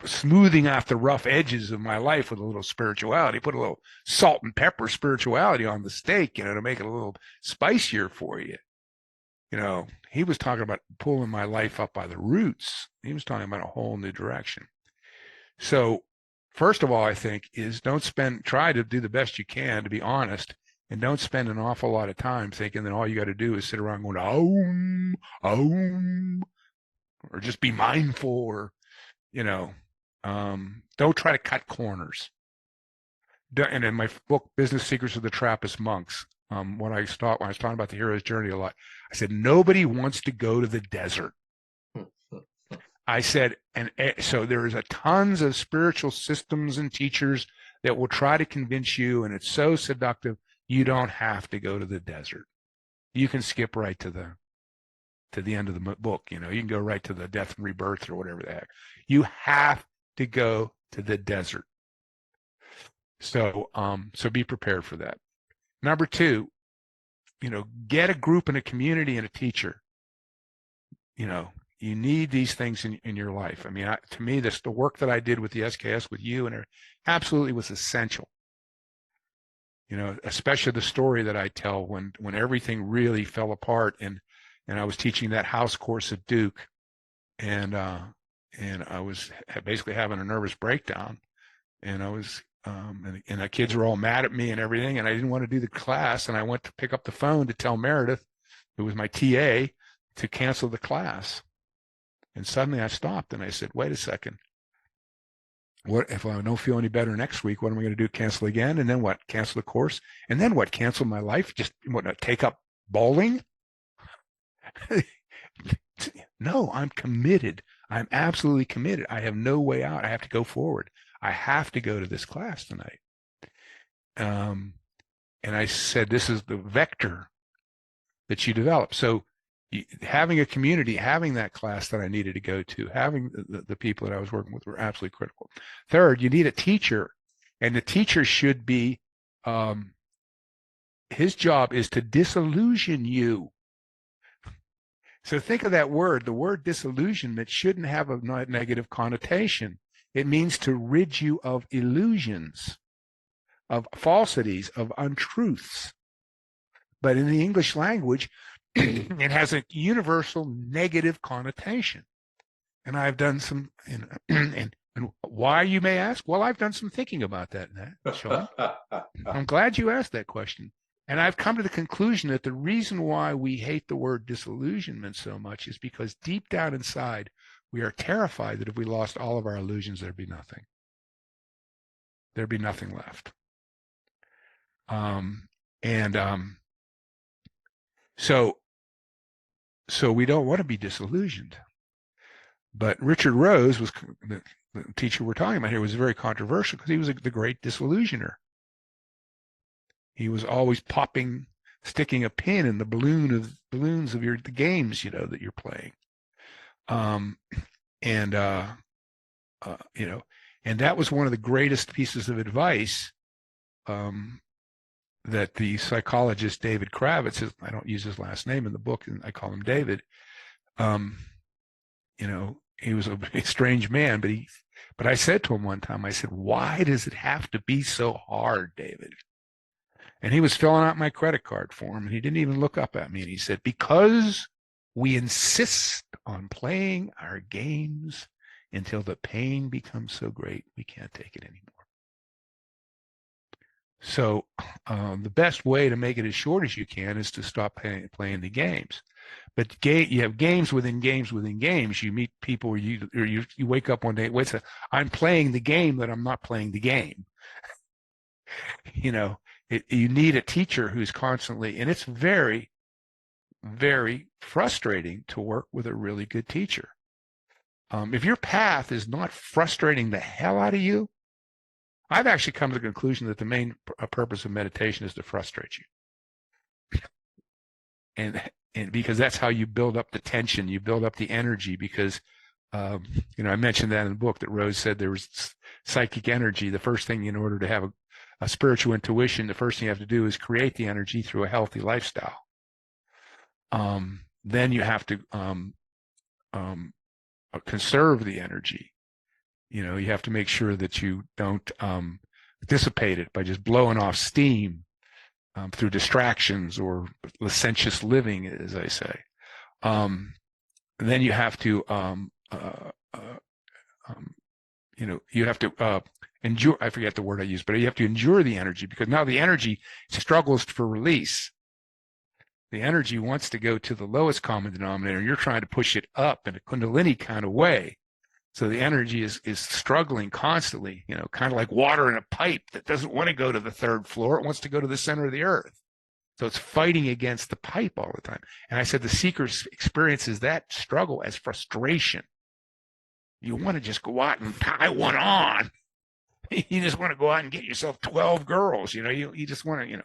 smoothing off the rough edges of my life with a little spirituality, put a little salt and pepper spirituality on the steak, to make it a little spicier for you. He was talking about pulling my life up by the roots. He was talking about a whole new direction. So first of all, I think is try to do the best you can to be honest, and don't spend an awful lot of time thinking that all you got to do is sit around going, or just be mindful, or, don't try to cut corners. And in my book, Business Secrets of the Trappist Monks, when I was talking about the hero's journey a lot, I said, nobody wants to go to the desert. I said, and so there's tons of spiritual systems and teachers that will try to convince you, and it's so seductive, you don't have to go to the desert. You can skip right to the end of the book. You can go right to the death and rebirth or whatever the heck. You have to go to the desert. So be prepared for that. Number two, get a group and a community and a teacher. You need these things in your life. I mean, to me, the work that I did with the SKS with you and it absolutely was essential. Especially the story that I tell when everything really fell apart and I was teaching that house course at Duke, and I was basically having a nervous breakdown, and I was and the kids were all mad at me and everything, and I didn't want to do the class, and I went to pick up the phone to tell Meredith, who was my TA, to cancel the class. And suddenly I stopped and I said, wait a second. What if I don't feel any better next week? What am I going to do? Cancel again? And then what? Cancel the course? And then what? Cancel my life? Just take up bowling? No, I'm committed. I'm absolutely committed. I have no way out. I have to go forward. I have to go to this class tonight. And I said, this is the vector that you develop. So having a community, having that class that I needed to go to, having the people that I was working with were absolutely critical. Third, you need a teacher, and the teacher should be, his job is to disillusion you. So think of that word. The word disillusionment shouldn't have a negative connotation. It means to rid you of illusions, of falsities, of untruths. But in the English language, it has a universal negative connotation. And I've done some, and why, you may ask? Well, I've done some thinking about that, Sean. I'm glad you asked that question. And I've come to the conclusion that the reason why we hate the word disillusionment so much is because deep down inside, we are terrified that if we lost all of our illusions, there'd be nothing. There'd be nothing left. So we don't want to be disillusioned. But Richard Rose was the teacher we're talking about here, was very controversial because he was the great disillusioner. He was always sticking a pin in the balloons of the games, that you're playing. And that was one of the greatest pieces of advice that the psychologist David Kravitz, I don't use his last name in the book, and I call him David. He was a strange man, but I said to him one time, I said, why does it have to be so hard, David? And he was filling out my credit card for him, and he didn't even look up at me. And he said, because we insist on playing our games until the pain becomes so great, we can't take it anymore. So the best way to make it as short as you can is to stop playing the games. But you have games within games within games. You meet people where you wake up one day, wait a second, I'm playing the game that I'm not playing the game. You need a teacher who's constantly, and it's very, very frustrating to work with a really good teacher. If your path is not frustrating the hell out of you, I've actually come to the conclusion that the main purpose of meditation is to frustrate you. And because that's how you build up the tension, you build up the energy, because, I mentioned that in the book that Rose said there was psychic energy. The first thing, in order to have a spiritual intuition, the first thing you have to do is create the energy through a healthy lifestyle. Then you have to conserve the energy. You know, you have to make sure that you don't dissipate it by just blowing off steam through distractions or licentious living, as I say. Then you have to, you know, you have to endure. I forget the word I used, but you have to endure the energy, because now the energy struggles for release. The energy wants to go to the lowest common denominator. You're trying to push it up in a Kundalini kind of way. So the energy is struggling constantly, you know, kind of like water in a pipe that doesn't want to go to the third floor. It wants to go to the center of the earth. So it's fighting against the pipe all the time. And I said the seeker experiences that struggle as frustration. You want to just go out and tie one on. You just want to go out and get yourself 12 girls. You know, you just want to, you know,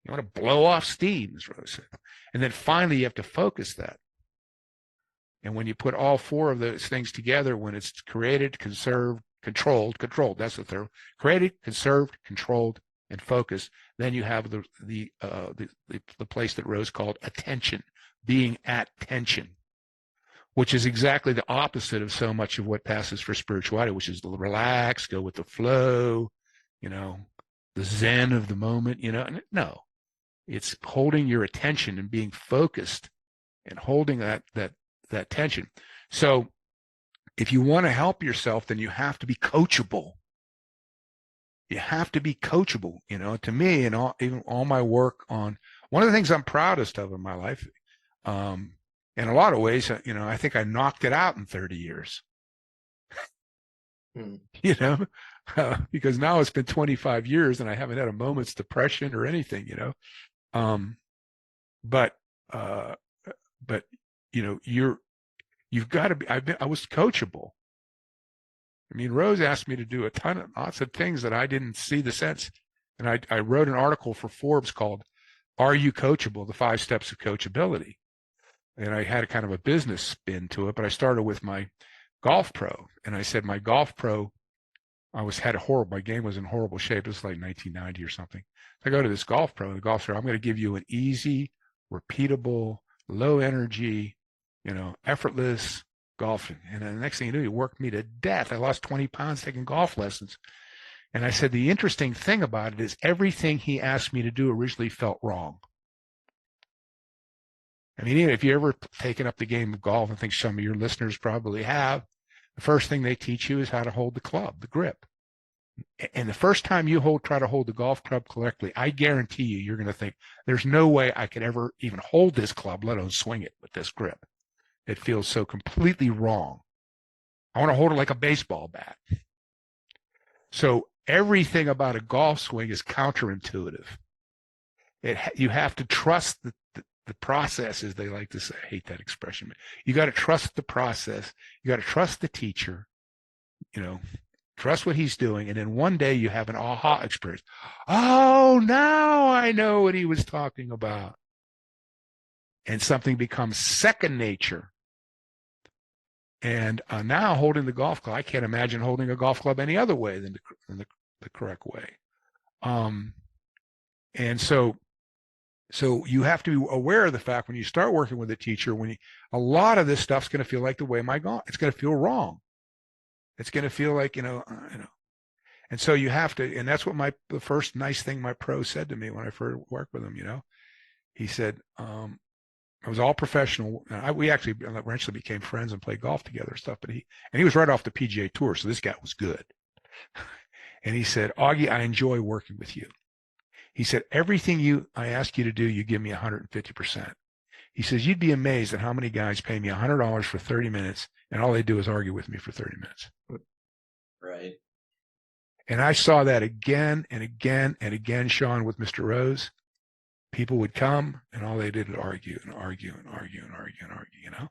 you want to blow off steam, as Rose said. And then finally, you have to focus that. And when you put all four of those things together, when it's created, conserved, controlled, that's the third. Created, conserved, controlled, and focused, then you have the place that Rose called attention, being at tension, which is exactly the opposite of so much of what passes for spirituality, which is relax, go with the flow, you know, the zen of the moment, you know. No, it's holding your attention and being focused and holding that tension. So if you want to help yourself, then you have to be coachable. You have to be coachable. You know, to me, and even all my work on, one of the things I'm proudest of in my life, in a lot of ways, you know, I think I knocked it out in 30 years. You know, because now it's been 25 years and I haven't had a moment's depression or anything, you know. But you know, you've got to be, I was coachable. I mean, Rose asked me to do lots of things that I didn't see the sense. And I wrote an article for Forbes called, "Are You Coachable? The 5 Steps of Coachability." And I had a kind of a business spin to it, but I started with my golf pro. And I said, my golf pro, my game was in horrible shape. It was like 1990 or something. So I go to this golf pro, and the golf pro, I'm going to give you an easy, repeatable, low energy, you know, effortless golfing. And then the next thing you do, he worked me to death. I lost 20 pounds taking golf lessons. And I said, the interesting thing about it is everything he asked me to do originally felt wrong. I mean, even if you ever taken up the game of golf, I think some of your listeners probably have, the first thing they teach you is how to hold the club, the grip. And the first time you try to hold the golf club correctly, I guarantee you're going to think, there's no way I could ever even hold this club, let alone swing it with this grip. It feels so completely wrong. I want to hold it like a baseball bat. So everything about a golf swing is counterintuitive. You have to trust the process, as they like to say. I hate that expression. You got to trust the process. You got to trust the teacher, you know, trust what he's doing. And then one day you have an aha experience. Oh, now I know what he was talking about. And something becomes second nature. And now holding the golf club, I can't imagine holding a golf club any other way than the correct way. And so you have to be aware of the fact when you start working with a teacher, a lot of this stuff's going to feel like the way it's going to feel wrong. It's going to feel like, you know. And so you have to, and that's what the first nice thing my pro said to me when I first worked with him, you know. He said, I was all professional. We actually eventually became friends and played golf together and stuff, but he was right off the PGA Tour, so this guy was good. And he said, Augie, I enjoy working with you. He said, everything I ask you to do, you give me 150%. He says, you'd be amazed at how many guys pay me $100 for 30 minutes, and all they do is argue with me for 30 minutes. Right. And I saw that again and again and again, Sean, with Mr. Rose. People would come, and all they did was argue and argue and argue and argue and argue, you know.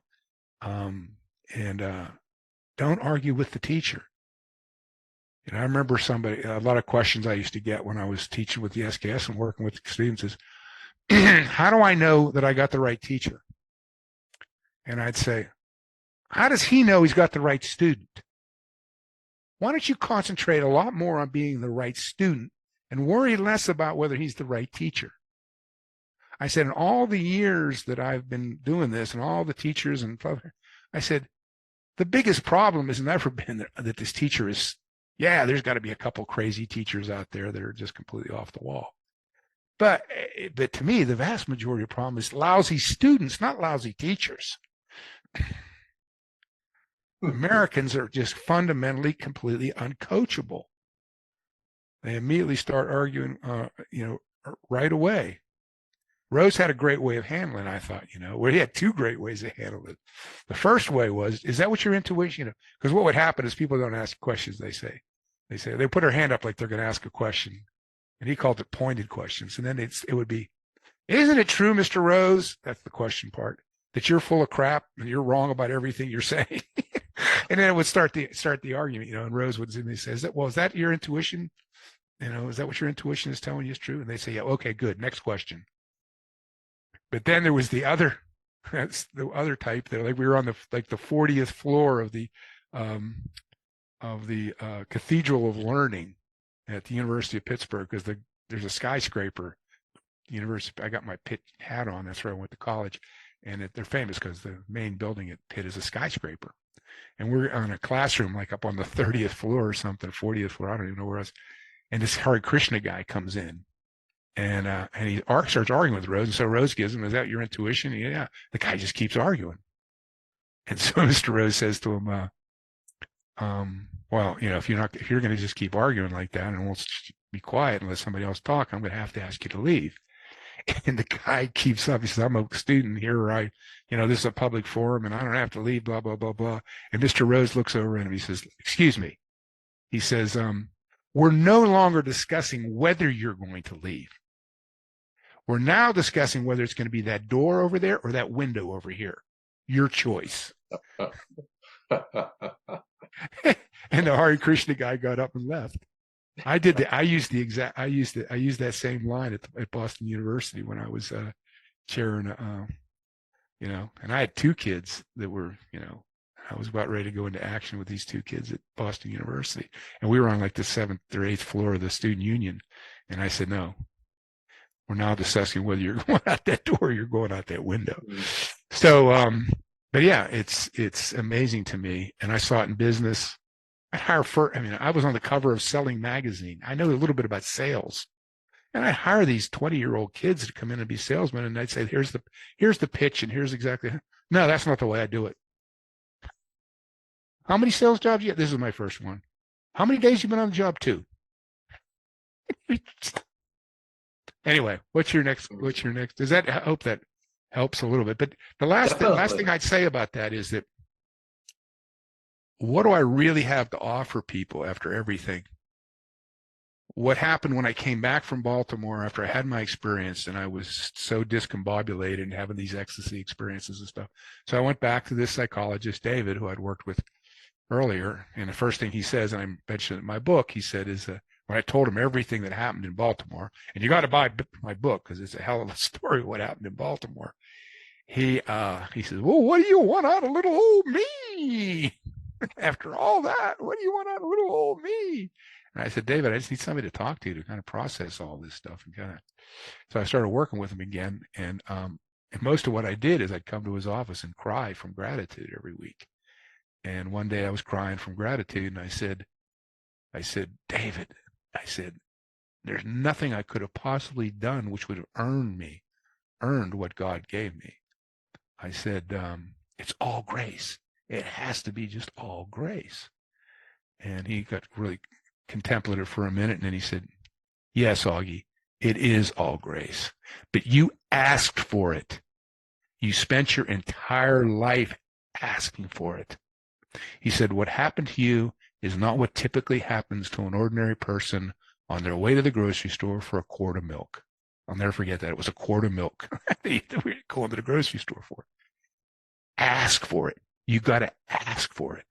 Don't argue with the teacher. And I remember a lot of questions I used to get when I was teaching with the SKS and working with students is, how do I know that I got the right teacher? And I'd say, how does he know he's got the right student? Why don't you concentrate a lot more on being the right student and worry less about whether he's the right teacher? I said, in all the years that I've been doing this and all the teachers I said, the biggest problem has never been that this teacher is, yeah, there's got to be a couple crazy teachers out there that are just completely off the wall. But to me, the vast majority of the problem is lousy students, not lousy teachers. Americans are just fundamentally, completely uncoachable. They immediately start arguing, right away. Rose had a great way of handling, I thought, where he had two great ways of handling it. The first way was, is that what your intuition, because what would happen is people don't ask questions, they put their hand up like they're going to ask a question. And he called it pointed questions. And then it would be, isn't it true, Mr. Rose? That's the question part, that you're full of crap and you're wrong about everything you're saying. And then it would start the argument, and Rose would say, is that your intuition? Is that what your intuition is telling you is true? And they say, yeah, okay, good. Next question. But then there was that's the other type that, like, we were on the 40th floor of the Cathedral of Learning at the University of Pittsburgh, because there's a skyscraper. University. I got my Pitt hat on. That's where I went to college, and they're famous because the main building at Pitt is a skyscraper. And we're on a classroom like up on the 30th floor or something, 40th floor. I don't even know where I was. And this Hare Krishna guy comes in, and he starts arguing with Rose. And so Rose gives him, is that your intuition? Yeah. The guy just keeps arguing. And so Mr. Rose says to him, well, if you're going to just keep arguing like that and won't be quiet and let somebody else talk, I'm going to have to ask you to leave. And the guy keeps up. He says, I'm a student here. This is a public forum and I don't have to leave, blah, blah, blah, blah. And Mr. Rose looks over at him. He says, excuse me. He says, we're no longer discussing whether you're going to leave. We're now discussing whether it's going to be that door over there or that window over here. Your choice. And the Hare Krishna guy got up and left. I used that same line at Boston University when I was chairing, and I had two kids that were, I was about ready to go into action with these two kids at Boston University. And we were on like the 7th or 8th floor of the student union. And I said, no, we're now discussing whether you're going out that door or you're going out that window. So, but yeah, it's amazing to me. And I saw it in business. I was on the cover of Selling magazine. I know a little bit about sales. And I'd hire these 20-year-old kids to come in and be salesmen. And I'd say, here's the pitch and here's exactly. No, that's not the way I do it. How many sales jobs you get? This is my first one. How many days you been on the job? 2. Anyway, what's your next? I hope that helps a little bit. But the last thing I'd say about that is that, what do I really have to offer people after everything? What happened when I came back from Baltimore after I had my experience and I was so discombobulated and having these ecstasy experiences and stuff. So I went back to this psychologist, David, who I'd worked with earlier. And the first thing he says, and I mentioned it in my book, he said, is when I told him everything that happened in Baltimore, and you got to buy my book because it's a hell of a story what happened in Baltimore. He says, well, what do you want out of little old me? After all that, what do you want out of little old me? And I said, David, I just need somebody to talk to kind of process all this stuff. So I started working with him again. And most of what I did is I'd come to his office and cry from gratitude every week. And one day I was crying from gratitude. And I said, David, there's nothing I could have possibly done which would have earned what God gave me. I said, it's all grace. It has to be just all grace. And he got really contemplative for a minute, and then he said, yes, Augie, it is all grace. But you asked for it. You spent your entire life asking for it. He said, what happened to you is not what typically happens to an ordinary person on their way to the grocery store for a quart of milk. I'll never forget that. It was a quart of milk we were going to the grocery store for. Ask for it. You got to ask for it.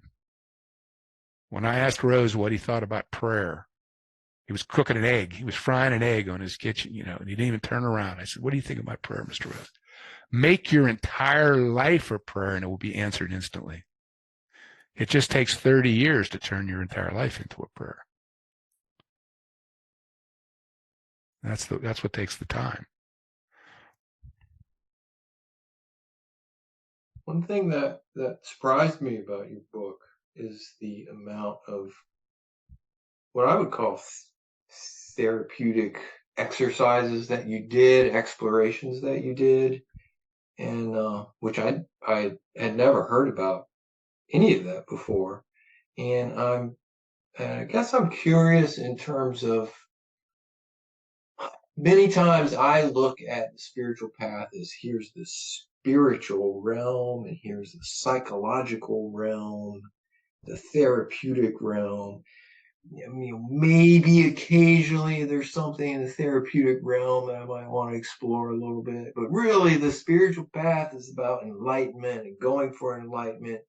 When I asked Rose what he thought about prayer, he was cooking an egg. He was frying an egg on his kitchen, and he didn't even turn around. I said, what do you think about prayer, Mr. Rose? Make your entire life a prayer and it will be answered instantly. It just takes 30 years to turn your entire life into a prayer. That's what takes the time. One thing that surprised me about your book is the amount of what I would call therapeutic exercises that you did, explorations that you did, and which I had never heard about any of that before. And I guess I'm curious in terms of, many times I look at the spiritual path as here's the spiritual realm and here's the psychological realm, the therapeutic realm. I mean, maybe occasionally there's something in the therapeutic realm that I might want to explore a little bit, but really the spiritual path is about enlightenment and going for enlightenment,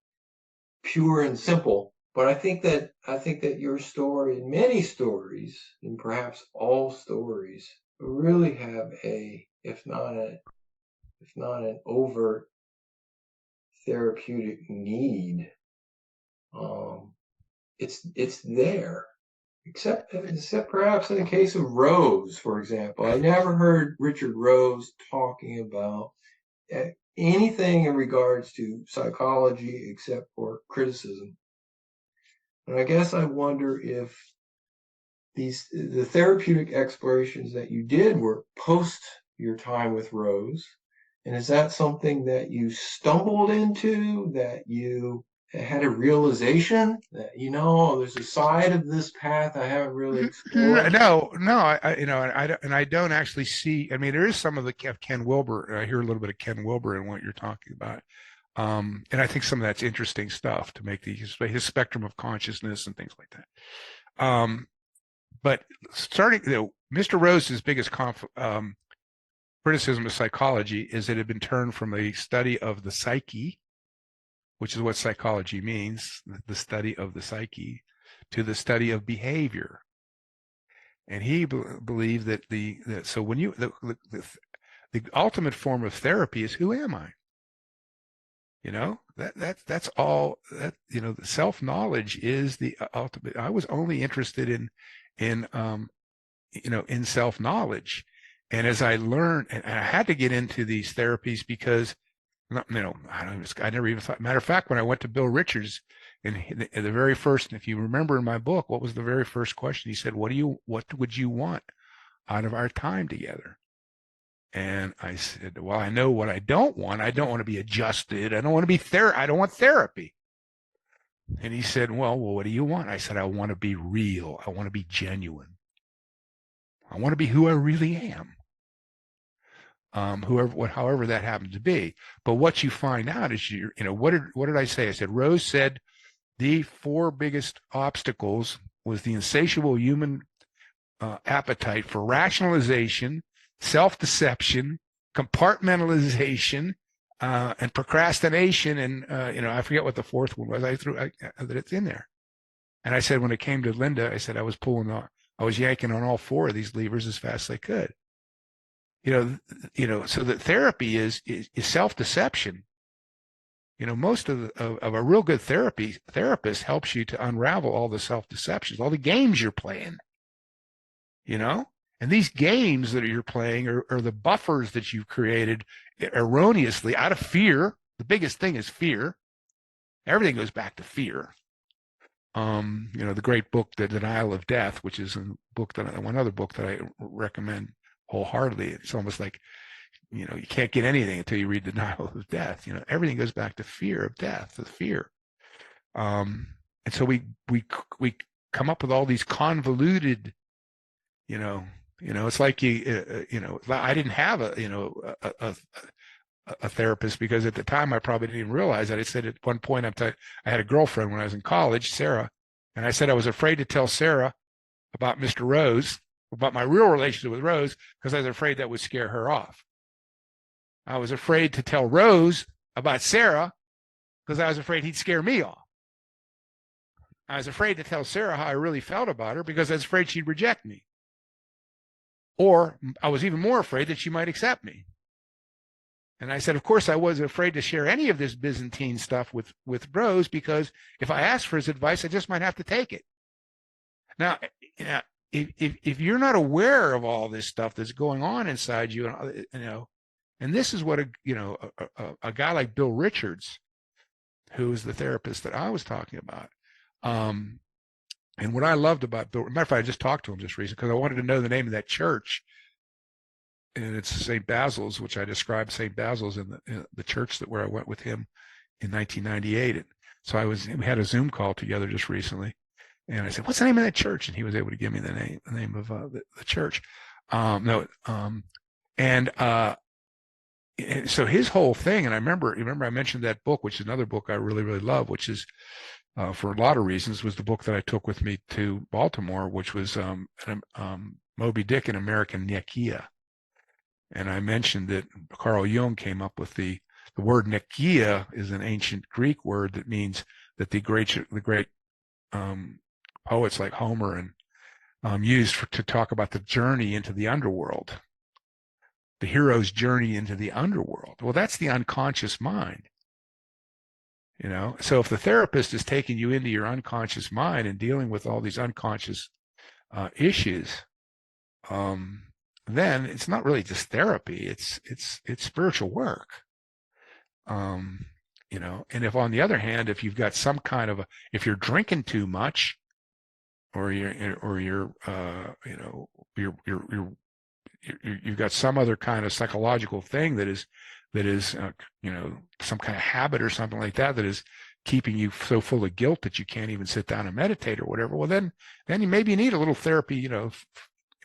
pure and simple. But I think that your story and many stories, and perhaps all stories, really have if not an overt therapeutic need. It's there, except perhaps in the case of Rose, for example. I never heard Richard Rose talking about anything in regards to psychology except for criticism. And I guess I wonder if the therapeutic explorations that you did were post your time with Rose. And is that something that you stumbled into, that you had a realization that, there's a side of this path I haven't really explored? No, I don't actually see. I mean, there is some of the Ken Wilber. I hear a little bit of Ken Wilber in what you're talking about, and I think some of that's interesting stuff to make his spectrum of consciousness and things like that. But starting, Mr. Rose's biggest criticism of psychology is that it had been turned from a study of the psyche, which is what psychology means, the study of the psyche, to the study of behavior. And he believed that the ultimate form of therapy is, who am I? That's all. That the self knowledge is the ultimate. I was only interested in self knowledge, and as I learned, and I had to get into these therapies because, I never even thought. Matter of fact, when I went to Bill Richards, in the very first, if you remember in my book, what was the very first question? He said, what would you want out of our time together? And I said, well, I know what I don't want. I don't want to be adjusted. I don't want to be I don't want therapy. And he said, well, what do you want? I said, I want to be real. I want to be genuine. I want to be who I really am. However that happens to be. But what you find out is, what did I say? I said, Rose said the 4 biggest obstacles was the insatiable human appetite for rationalization, self-deception, compartmentalization, and procrastination. And, I forget what the 4th one was. That it's in there. And I said, when it came to Linda, I said, I was yanking on all 4 of these levers as fast as I could. So that therapy is self-deception. Most of a real good therapist helps you to unravel all the self-deceptions, all the games you're playing, and these games that you're playing are the buffers that you've created erroneously out of fear. The biggest thing is fear. Everything goes back to fear. The great book, The Denial of Death, which is one other book that I recommend wholeheartedly. It's almost like, you can't get anything until you read Denial of Death. Everything goes back to fear of death, the fear. And so we come up with all these convoluted, it's like I didn't have a therapist, because at the time I probably didn't even realize that. I said at one point, I had a girlfriend when I was in college, Sarah, and I said I was afraid to tell Sarah about Mr. Rose, about my real relationship with Rose, because I was afraid that would scare her off. I was afraid to tell Rose about Sarah because I was afraid he'd scare me off. I was afraid to tell Sarah how I really felt about her because I was afraid she'd reject me. Or I was even more afraid that she might accept me. And I said, of course, I wasn't afraid to share any of this Byzantine stuff with Rose, because if I asked for his advice, I just might have to take it. Now, if you're not aware of all this stuff that's going on inside you, And this is what a guy like Bill Richards, who is the therapist that I was talking about. And what I loved about Bill, matter of fact, I just talked to him just recently because I wanted to know the name of that church. And it's St. Basil's, which I described St. Basil's in the church where I went with him in 1998. And so we had a Zoom call together just recently. And I said, "What's the name of that church?" And he was able to give me the name of the church. And so his whole thing, and remember I mentioned that book, which is another book I really, really love, which is for a lot of reasons, was the book that I took with me to Baltimore, which was Moby Dick and American Nekia. And I mentioned that Carl Jung came up with the word Nekia is an ancient Greek word that means that the great poets like Homer and used to talk about the journey into the underworld, the hero's journey into the underworld. Well, that's the unconscious mind. So if the therapist is taking you into your unconscious mind and dealing with all these unconscious issues, then it's not really just therapy. It's spiritual work. And if on the other hand, if you've got some kind of if you're drinking too much, or you've got some other kind of psychological thing that is some kind of habit or something like that is keeping you so full of guilt that you can't even sit down and meditate or whatever. Well, then you need a little therapy,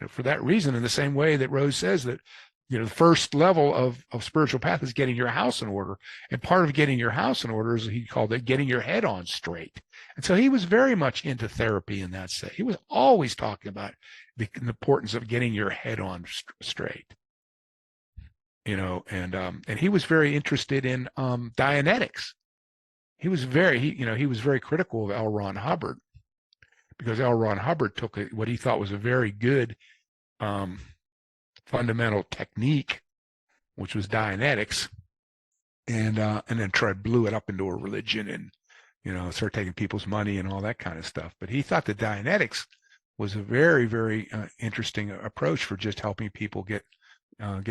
for that reason. In the same way that Rose says that, the first level of spiritual path is getting your house in order. And part of getting your house in order is, he called it, getting your head on straight. And so he was very much into therapy in that sense. He was always talking about the importance of getting your head on straight. And he was very interested in Dianetics. He was very critical of L. Ron Hubbard, because L. Ron Hubbard took what he thought was a very good fundamental technique, which was Dianetics, and then blew it up into a religion, and started taking people's money and all that kind of stuff. But he thought that Dianetics was a very, very interesting approach for just helping people get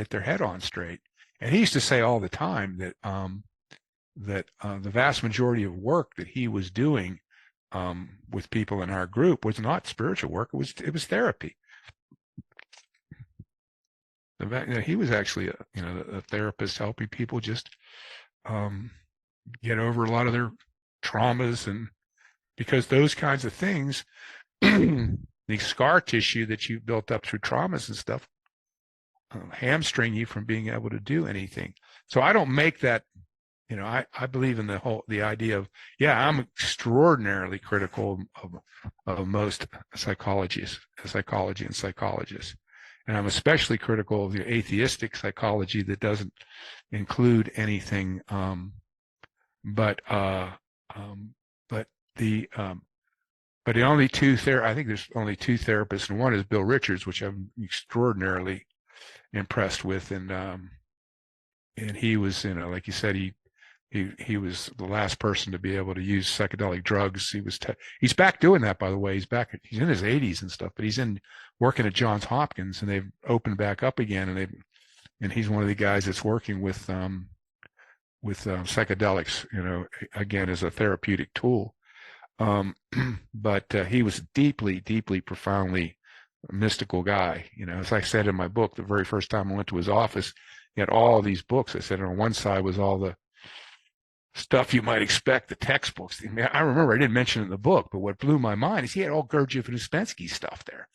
their head on straight. And he used to say all the time that the vast majority of work that he was doing with people in our group was not spiritual work; it was therapy. He was actually a therapist helping people just get over a lot of their traumas, and because those kinds of things, the scar tissue that you've built up through traumas and stuff, hamstring you from being able to do anything. So I don't make that, I believe in the idea of, I'm extraordinarily critical of most psychology and psychologists. And I'm especially critical of the atheistic psychology that doesn't include anything, but the only two I think there's only two therapists, and one is Bill Richards, which I'm extraordinarily impressed with, and he was, like you said, he was the last person to be able to use psychedelic drugs. He's back doing that, by the way. He's in his 80s and stuff, but he's working at Johns Hopkins, and they've opened back up again, and he's one of the guys that's working with psychedelics, again, as a therapeutic tool. But he was deeply, deeply, profoundly mystical guy. As I said in my book, the very first time I went to his office, he had all these books. I said on one side was all the stuff you might expect, the textbooks. I remember I didn't mention it in the book, but what blew my mind is he had all Gurdjieff and Uspensky stuff there.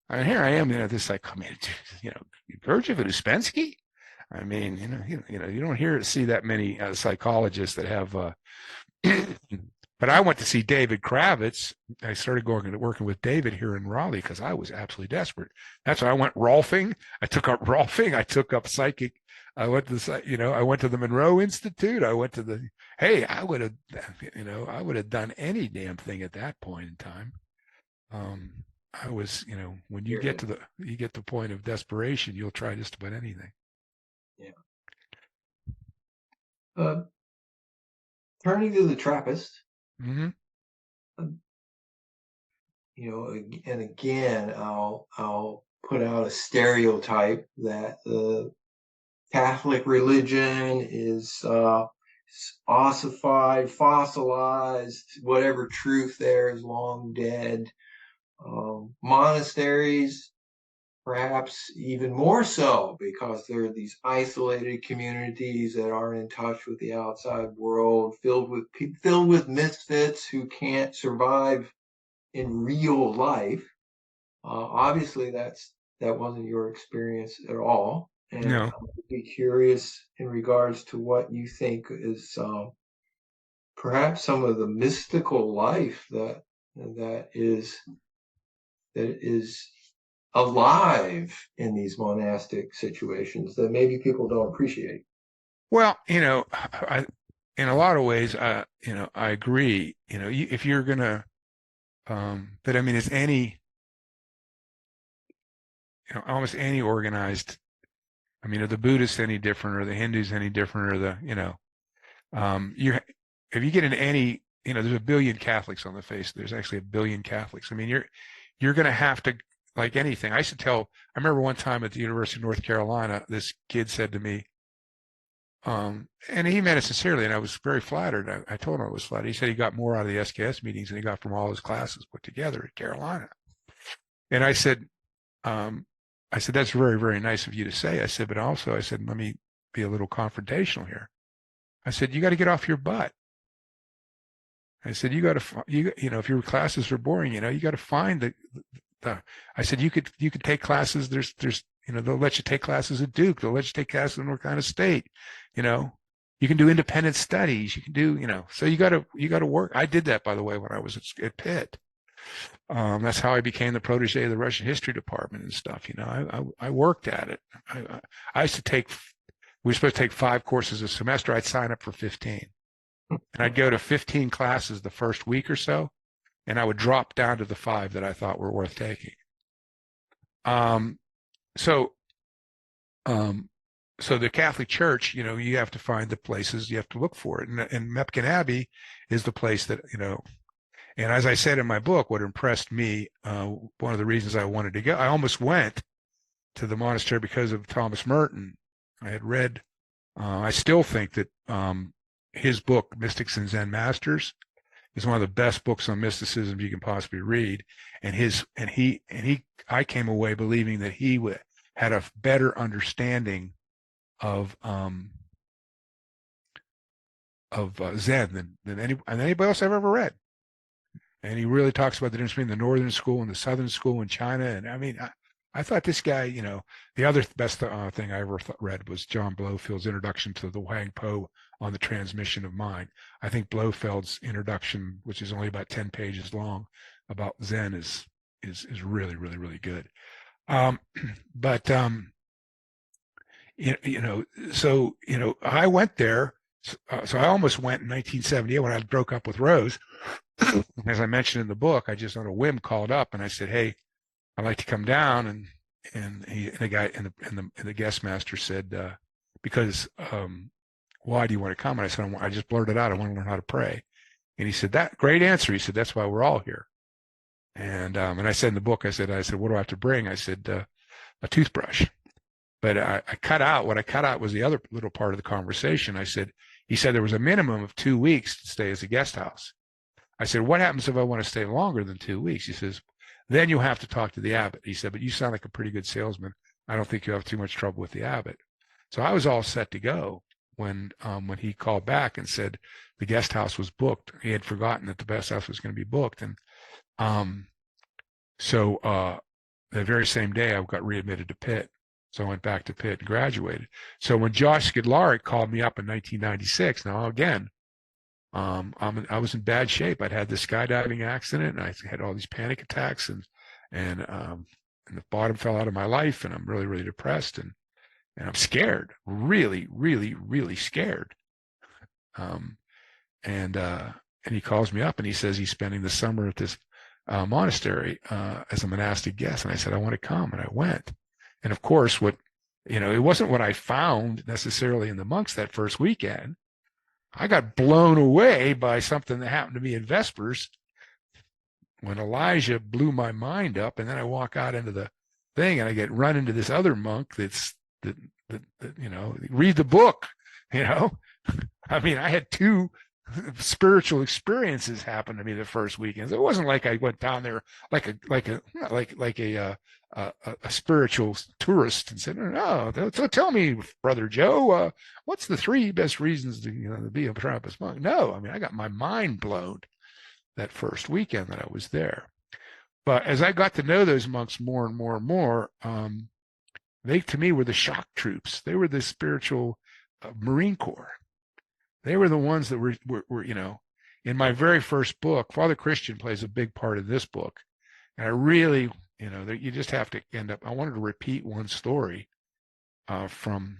I mean, here I am, this Gurdjieff and Uspensky. I mean, you don't see that many psychologists that have. But I went to see David Kravitz. I started working with David here in Raleigh because I was absolutely desperate. That's why I went Rolfing. I took up Rolfing. I took up psychic. I went to I went to the Monroe Institute. I went to I would have done any damn thing at that point in time. I was, when you get to the point of desperation, you'll try just about anything. Yeah. Turning to the Trappist. Mm-hmm. And again, I'll put out a stereotype that Catholic religion is ossified, fossilized. Whatever truth there is long dead. Monasteries, perhaps even more so, because there are these isolated communities that aren't in touch with the outside world, filled with misfits who can't survive in real life. Obviously, that wasn't your experience at all, and No. I would be curious in regards to what you think is perhaps some of the mystical life that is alive in these monastic situations that maybe people don't appreciate. Well, in a lot of ways, I agree. If you're gonna, but I mean, it's any, almost any organized. I mean, are the Buddhists any different, or the Hindus any different, or you if you get in any, there's a billion Catholics on the face. There's actually a billion Catholics. I mean, you're going to have to, like anything. I remember one time at the University of North Carolina, this kid said to me, and he meant it sincerely, and I was very flattered. I told him I was flattered. He said he got more out of the SKS meetings than he got from all his classes put together at Carolina. And I said, that's very, very nice of you to say. I said, but also, I said, let me be a little confrontational here. I said, you got to get off your butt. I said, if your classes are boring, you got to find I said, you could take classes. They'll let you take classes at Duke. They'll let you take classes in North Carolina State. You can do independent studies. You can do, so you got to work. I did that, by the way, when I was at Pitt. That's how I became the protege of the Russian history department and stuff. I worked at it. I used to we were supposed to take 5 courses a semester. I'd sign up for 15. And I'd go to 15 classes the first week or so, and I would drop down to the 5 that I thought were worth taking. So the Catholic Church, you have to find the places, you have to look for it. And Mepkin Abbey is the place that, and as I said in my book, what impressed me, one of the reasons I wanted to go, I almost went to the monastery because of Thomas Merton. I had read, I still think that his book, Mystics and Zen Masters, is one of the best books on mysticism you can possibly read. I came away believing that he had a better understanding of Zen than anybody else I've ever read. And he really talks about the difference between the northern school and the southern school in China. And I mean, I thought this guy, the other best thing I ever read was John Blofeld's introduction to the Wang Po on the transmission of mind. I think Blofeld's introduction, which is only about 10 pages long, about Zen is really, really, really good. I went there. So I almost went in 1978 when I broke up with Rose. As I mentioned in the book, I just on a whim called up and I said, "Hey, I'd like to come down." And the guest master said, "Because why do you want to come?" And I said, "I just blurted out, I want to learn how to pray." And he said, "That great answer." He said, "That's why we're all here." And I said in the book, I said, "What do I have to bring?" I said, "A toothbrush." But what I cut out was the other little part of the conversation. He said there was a minimum of 2 weeks to stay as a guest house. I said, "What happens if I want to stay longer than 2 weeks?" He says, "Then you'll have to talk to the abbot." He said, "But you sound like a pretty good salesman. I don't think you'll have too much trouble with the abbot." So I was all set to go when he called back and said the guest house was booked. He had forgotten that the guest house was going to be booked. And so the very same day I got readmitted to Pitt. So I went back to Pitt and graduated. So when Josh Skidlaric called me up in 1996, now again, I was in bad shape. I'd had this skydiving accident, and I had all these panic attacks, and the bottom fell out of my life, and I'm really, really depressed, and I'm scared, really, really, really scared. And he calls me up, and he says he's spending the summer at this monastery as a monastic guest, and I said I want to come, and I went. And of course, it wasn't what I found necessarily in the monks that first weekend. I got blown away by something that happened to me in Vespers when Elijah blew my mind up. And then I walk out into the thing and I get run into this other monk that's read the book, I mean, I had 2 spiritual experiences happen to me the first weekend. It wasn't like I went down there like a spiritual tourist and said, "No, so tell me, Brother Joe, what's the 3 best reasons to be a Trappist monk?" No, I mean, I got my mind blown that first weekend that I was there. But as I got to know those monks more and more and more, they to me were the shock troops. They were the spiritual Marine Corps. They were the ones that were in my very first book. Father Christian plays a big part of this book. And I really, you just have to I wanted to repeat one story from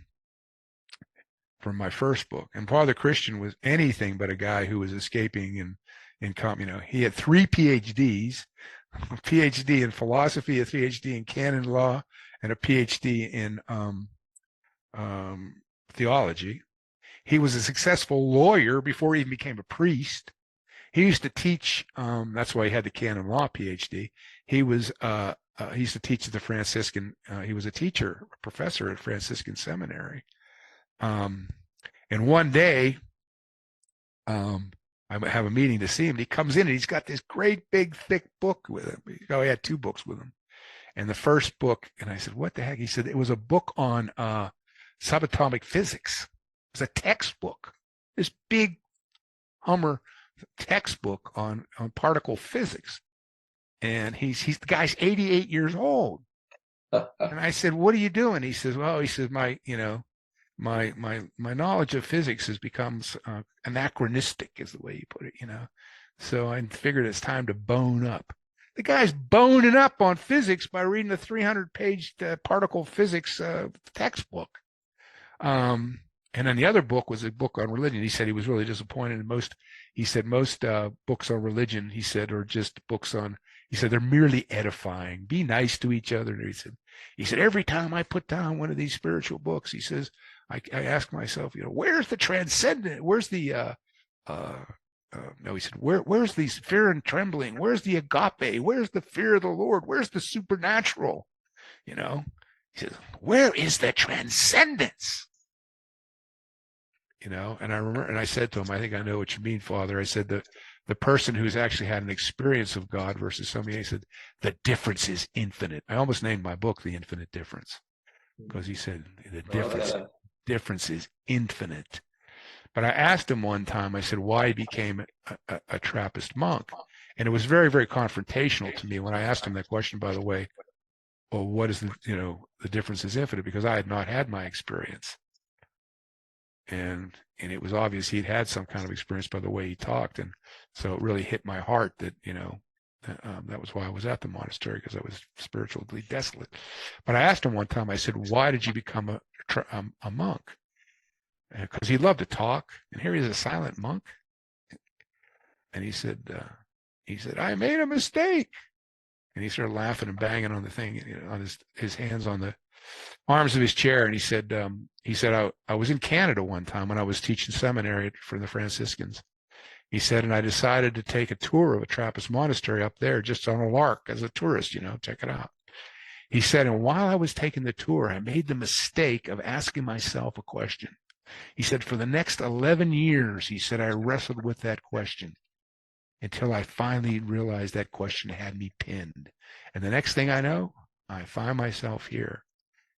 my first book. And Father Christian was anything but a guy who was escaping he had 3 PhDs, a PhD in philosophy, a PhD in canon law, and a PhD in theology. He was a successful lawyer before he even became a priest. He used to teach. That's why he had the canon law PhD. He used to teach at the Franciscan. He was a teacher, a professor at Franciscan seminary. And one day, I have a meeting to see him. He comes in and he's got this great big thick book with him. He had 2 books with him. And the first book, and I said, "What the heck?" He said, "It was a book on subatomic physics. It was a textbook, this big Hummer textbook on particle physics." And he's the guy's 88 years old. And I said, "What are you doing?" He says, "Well," he says, my knowledge of physics has become anachronistic," is the way you put it, So I figured it's time to bone up. The guy's boning up on physics by reading a 300-page particle physics textbook. And then the other book was a book on religion. He said he was really disappointed in most books on religion, he said, are just books on, he said, they're merely edifying. Be nice to each other. He said, every time I put down one of these spiritual books, he says, I ask myself, where's the transcendent? Where's the, no, he said, where's these fear and trembling? Where's the agape? Where's the fear of the Lord? Where's the supernatural? He says, where is the transcendence? And I remember, and I said to him, "I think I know what you mean, Father." I said, the person who's actually had an experience of God versus somebody, I said, the difference is infinite. I almost named my book The Infinite Difference, because he said the difference is infinite. But I asked him one time, I said, why he became a Trappist monk. And it was very, very confrontational to me when I asked him that question, by the way. Well, what is the difference is infinite, because I had not had my experience. And it was obvious he'd had some kind of experience by the way he talked. And so it really hit my heart that, that was why I was at the monastery, because I was spiritually desolate. But I asked him one time, I said, why did you become a monk? Because he loved to talk. And here he's a silent monk. And he said, I made a mistake. And he started laughing and banging on the thing, on his hands on the arms of his chair. And he said, I was in Canada one time when I was teaching seminary for the Franciscans. He said, and I decided to take a tour of a Trappist monastery up there just on a lark as a tourist, check it out. He said, and while I was taking the tour, I made the mistake of asking myself a question. He said, for the next 11 years, he said, I wrestled with that question until I finally realized that question had me pinned. And the next thing I know, I find myself here.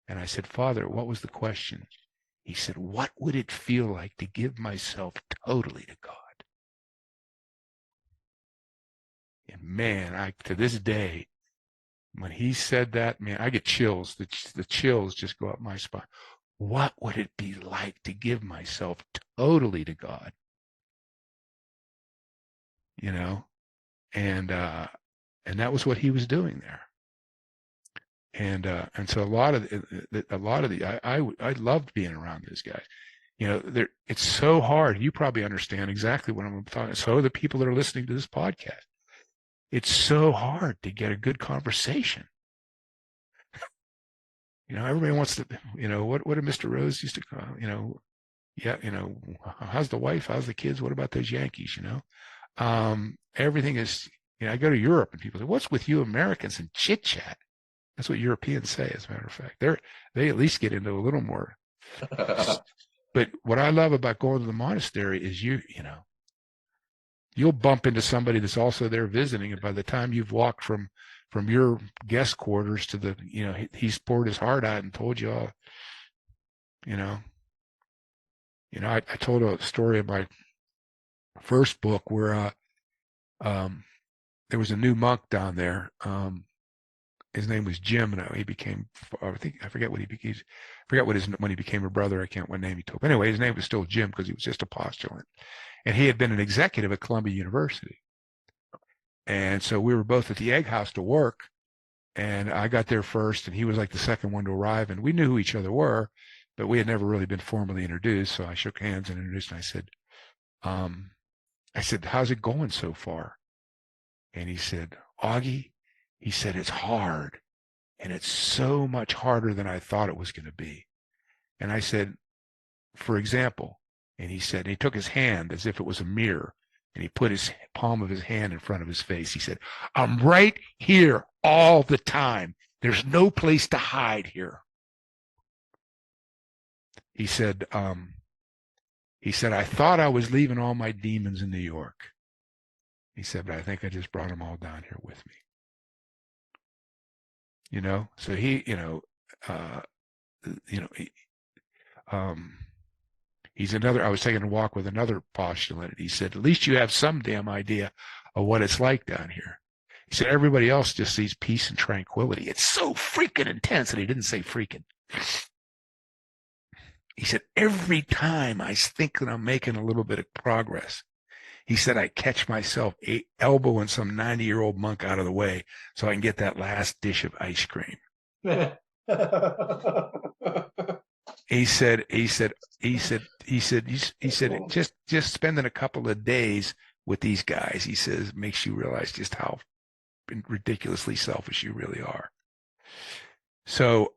And I said, Father, what was the question? He said, what would it feel like to give myself totally to God? And man, to this day, when he said that, man, I get chills. The chills just go up my spine. What would it be like to give myself totally to God? And that was what he was doing there. And so I loved being around those guys. It's so hard. You probably understand exactly what I'm talking. So the people that are listening to this podcast, it's so hard to get a good conversation. Everybody wants to, what did Mr. Rose used to call, how's the wife? How's the kids? What about those Yankees? Everything is, I go to Europe and people say, what's with you Americans and chit chat? That's what Europeans say, as a matter of fact. They at least get into a little more. But what I love about going to the monastery is you'll bump into somebody that's also there visiting, and by the time you've walked from your guest quarters to the, he's poured his heart out and told you all, I told a story of my first book where there was a new monk down there. His name was Jim, and he became, I forget what he became. When he became a brother, I can't what name he took. Anyway, his name was still Jim because he was just a postulant. And he had been an executive at Columbia University. And so we were both at the egg house to work. And I got there first, and he was like the second one to arrive. And we knew who each other were, but we had never really been formally introduced. So I shook hands and introduced, and I said, how's it going so far? And he said, Augie, he said, it's hard. And it's so much harder than I thought it was going to be. And I said, for example, and he said, he took his hand as if it was a mirror, and he put his palm of his hand in front of his face. He said, I'm right here all the time. There's no place to hide here. He said, I thought I was leaving all my demons in New York. He said, but I think I just brought them all down here with me. So he's another, I was taking a walk with another postulant, and he said, at least you have some damn idea of what it's like down here. He said, everybody else just sees peace and tranquility. It's so freaking intense. And he didn't say freaking. He said, every time I think that I'm making a little bit of progress, he said, I catch myself elbowing some 90-year-old monk out of the way so I can get that last dish of ice cream. He said, just spending a couple of days with these guys, he says, makes you realize just how ridiculously selfish you really are. So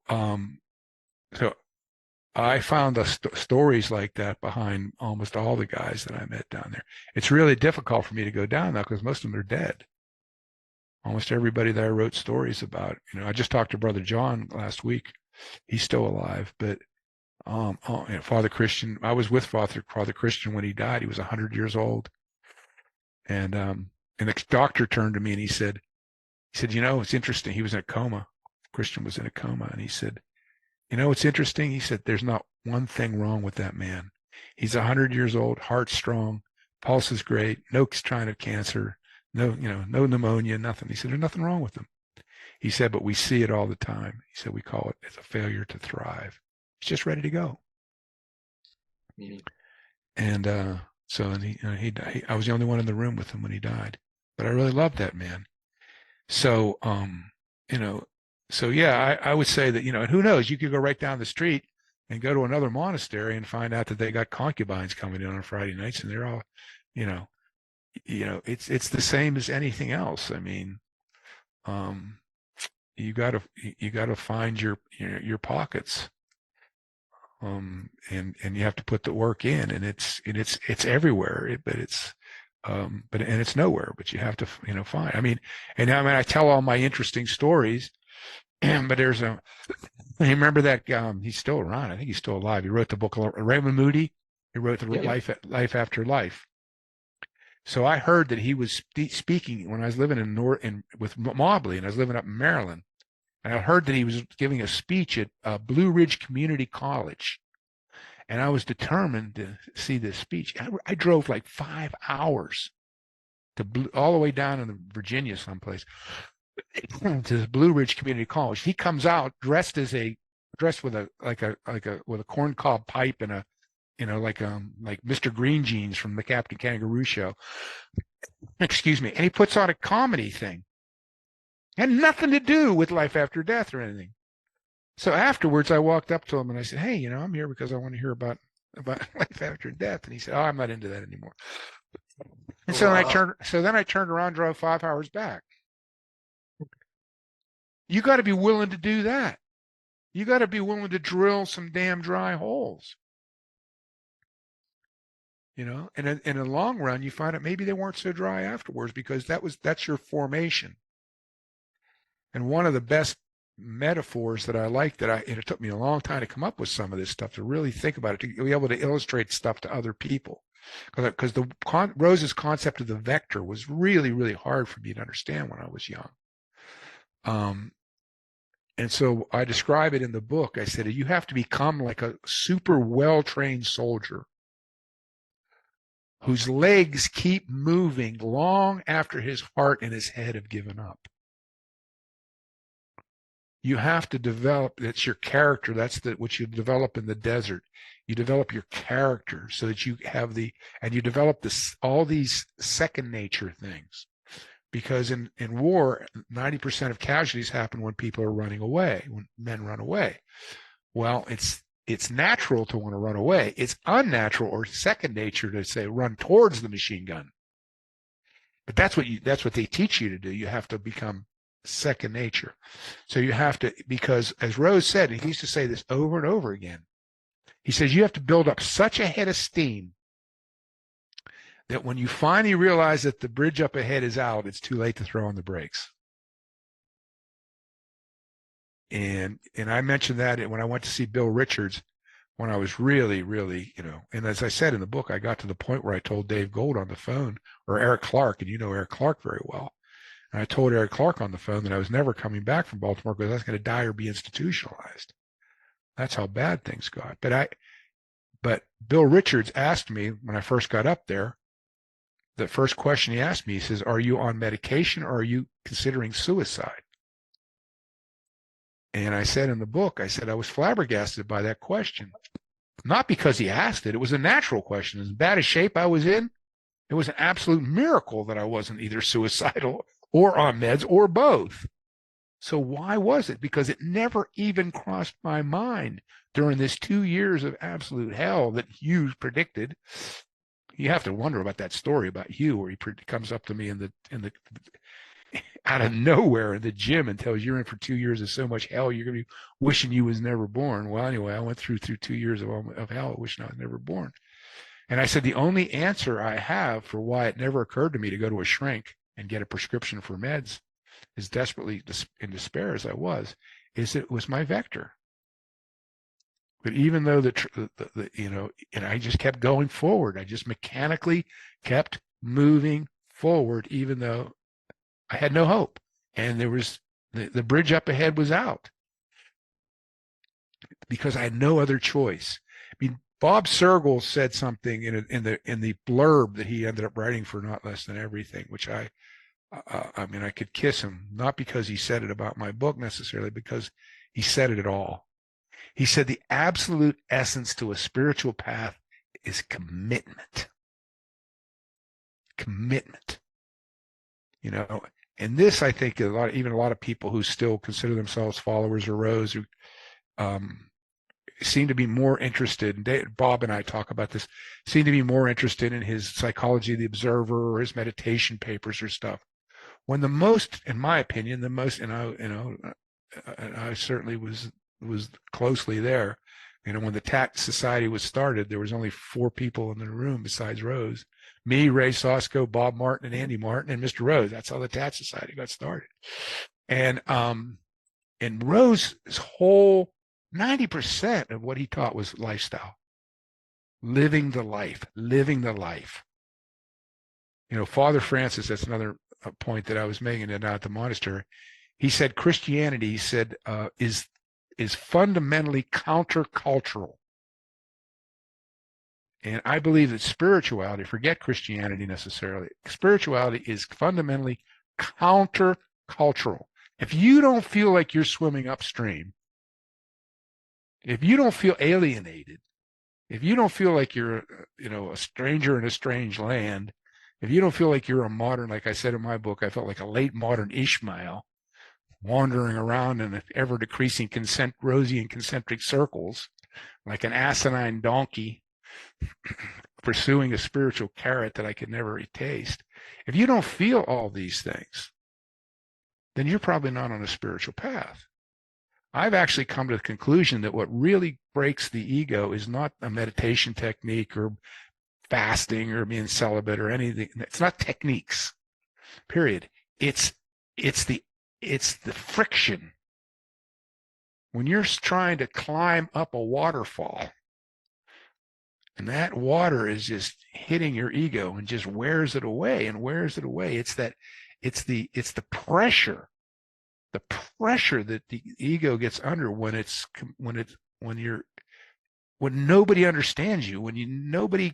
I found the stories like that behind almost all the guys that I met down there. It's really difficult for me to go down now because most of them are dead. Almost everybody that I wrote stories about, I just talked to Brother John last week. He's still alive, but Father Christian, I was with Father Christian when he died. He was 100 years old. And the doctor turned to me and he said, it's interesting. He was in a coma. Christian was in a coma. And he said, it's interesting. He said, there's not one thing wrong with that man. He's 100 years old, heart strong, pulse is great, no kind of cancer, no pneumonia, nothing. He said, there's nothing wrong with him. He said, but we see it all the time. He said, we call it, it's a failure to thrive. He's just ready to go. Mm-hmm. And so he died. I was the only one in the room with him when he died, but I really loved that man. So, So yeah, I would say that, and who knows, you could go right down the street and go to another monastery and find out that they got concubines coming in on Friday nights, and they're all, it's the same as anything else. I mean, you gotta find your pockets, and you have to put the work in, and it's everywhere, but it's nowhere, but you have to find. I mean, I tell all my interesting stories. But there's you remember that he's still around. I think he's still alive. He wrote the book Raymond Moody. He wrote the Life After Life. So I heard that he was speaking when I was living with Mobley, and I was living up in Maryland. And I heard that he was giving a speech at Blue Ridge Community College, and I was determined to see this speech. I drove like 5 hours all the way down in Virginia someplace to the Blue Ridge Community College. He comes out dressed with a corncob pipe and like Mr. Green Jeans from the Captain Kangaroo show. Excuse me. And he puts on a comedy thing. Had nothing to do with life after death or anything. So afterwards I walked up to him and I said, hey, I'm here because I want to hear about life after death. And he said, oh, I'm not into that anymore. And so then I turned around, drove 5 hours back. You got to be willing to do that. You got to be willing to drill some damn dry holes. And in the long run, you find out maybe they weren't so dry afterwards because that's your formation. And one of the best metaphors that I like and it took me a long time to come up with some of this stuff, to really think about it, to be able to illustrate stuff to other people. Because Rose's concept of the vector was really, really hard for me to understand when I was young. And so I describe it in the book. I said, you have to become like a super well-trained soldier whose legs keep moving long after his heart and his head have given up. You have to develop, that's your character. That's what you develop in the desert. You develop your character so that you have and you develop all these second nature things. Because in war, 90% of casualties happen when people are running away, when men run away. Well, it's natural to want to run away. It's unnatural or second nature to say run towards the machine gun. But that's what they teach you to do. You have to become second nature. So you have to, because as Rose said, and he used to say this over and over again, he says you have to build up such a head of steam that when you finally realize that the bridge up ahead is out, it's too late to throw on the brakes. And I mentioned that when I went to see Bill Richards, when I was really, really, and as I said in the book, I got to the point where I told Dave Gold on the phone, or Eric Clark, and you know Eric Clark very well. And I told Eric Clark on the phone that I was never coming back from Baltimore because I was going to die or be institutionalized. That's how bad things got. But Bill Richards asked me when I first got up there, the first question he asked me, he says, are you on medication or are you considering suicide? And I said in the book, I said I was flabbergasted by that question. Not because he asked it. It was a natural question. As bad a shape I was in, it was an absolute miracle that I wasn't either suicidal or on meds or both. So why was it? Because it never even crossed my mind during this 2 years of absolute hell that Hughes predicted. You have to wonder about that story about Hugh, where he comes up to me in the out of nowhere in the gym and tells you're in for 2 years of so much hell you're going to be wishing you was never born. Well, anyway, I went through 2 years of hell wishing I was never born. And I said the only answer I have for why it never occurred to me to go to a shrink and get a prescription for meds, as desperately in despair as I was, is it was my vector. But even though and I just kept going forward, I just mechanically kept moving forward, even though I had no hope, and there was the bridge up ahead was out, because I had no other choice. I mean, Bob Sergel said something in the blurb that he ended up writing for Not Less Than Everything, which I mean, I could kiss him, not because he said it about my book necessarily, because he said it at all. He said the absolute essence to a spiritual path is commitment. Commitment. And this, I think, even a lot of people who still consider themselves followers of Rose, who seem to be more interested, and Bob and I talk about this, seem to be more interested in his Psychology of the Observer or his meditation papers or stuff. When in my opinion, and I certainly was closely there. When the Tact Society was started, there was only 4 people in the room besides Rose. Me, Ray Sosco, Bob Martin, and Andy Martin, and Mr. Rose. That's how the Tact Society got started. And Rose's whole 90% of what he taught was lifestyle. Living the life. Father Francis, that's another point that I was making at the monastery. He said Christianity, is fundamentally countercultural. And I believe that spirituality, forget Christianity necessarily, spirituality is fundamentally countercultural. If you don't feel like you're swimming upstream, if you don't feel alienated, if you don't feel like you're, a stranger in a strange land, if you don't feel like you're a modern, like I said in my book, I felt like a late modern Ishmael, wandering around in ever-decreasing rosy concentric circles, like an asinine donkey pursuing a spiritual carrot that I could never taste. If you don't feel all these things, then you're probably not on a spiritual path. I've actually come to the conclusion that what really breaks the ego is not a meditation technique or fasting or being celibate or anything. It's not techniques, period. It's the friction when you're trying to climb up a waterfall and that water is just hitting your ego and just wears it away and wears it away. It's the pressure, the pressure that the ego gets under when nobody understands you, when you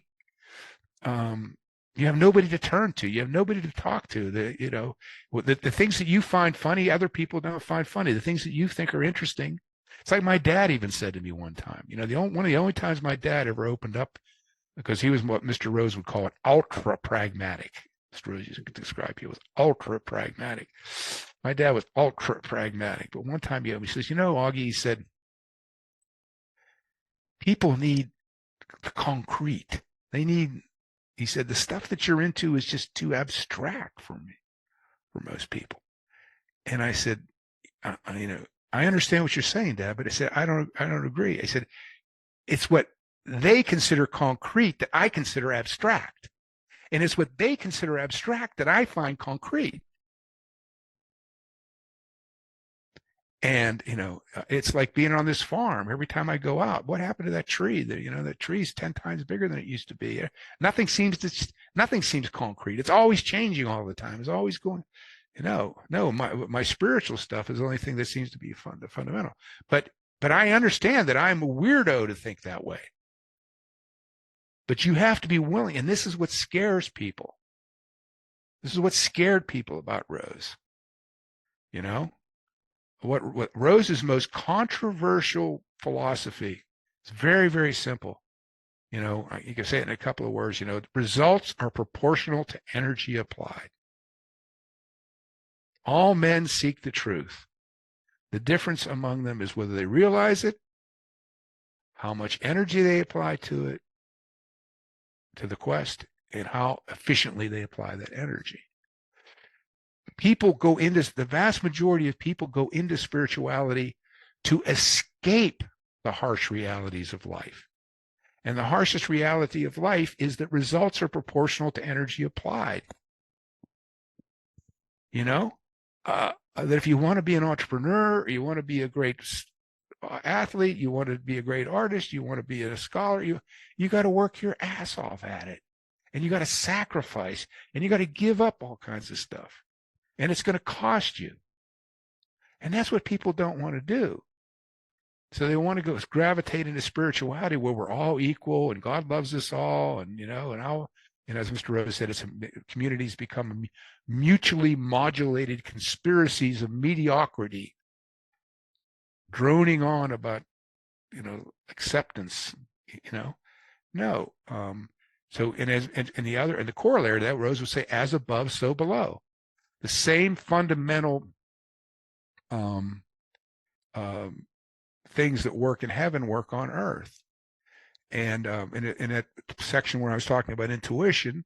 have nobody to turn to, you have nobody to talk to. The things that you find funny, other people don't find funny. The things that you think are interesting. It's like my dad even said to me one time. One of the only times my dad ever opened up, because he was what Mr. Rose would call an ultra pragmatic. Mr. Rose used to describe he was ultra pragmatic. My dad was ultra pragmatic, but one time he says, Augie, he said, people need the concrete. He said, the stuff that you're into is just too abstract for most people. And I said, I understand what you're saying, Dad, but I said, I don't agree. I said, it's what they consider concrete that I consider abstract. And it's what they consider abstract that I find concrete. And, it's like being on this farm. Every time I go out, what happened to that tree? That tree's 10 times bigger than it used to be. Nothing seems concrete. It's always changing all the time. It's always going, no, my spiritual stuff is the only thing that seems to be fundamental. But I understand that I'm a weirdo to think that way. But you have to be willing. And this is what scares people. This is what scared people about Rose. What Rose's most controversial philosophy is very, very simple. You can say it in a couple of words. Results are proportional to energy applied. All men seek the truth. The difference among them is whether they realize it, how much energy they apply to it, to the quest, and how efficiently they apply that energy. The vast majority of people go into spirituality to escape the harsh realities of life. And the harshest reality of life is that results are proportional to energy applied. That if you want to be an entrepreneur, you want to be a great athlete, you want to be a great artist, you want to be a scholar, you got to work your ass off at it. And you got to sacrifice, and you got to give up all kinds of stuff. And it's going to cost you. And that's what people don't want to do. So they want to gravitate into spirituality where we're all equal and God loves us all. And, as Mr. Rose said, communities become mutually modulated conspiracies of mediocrity, droning on about, acceptance, no. The corollary to that, Rose would say, as above, so below. The same fundamental things that work in heaven work on earth. And in that section where I was talking about intuition,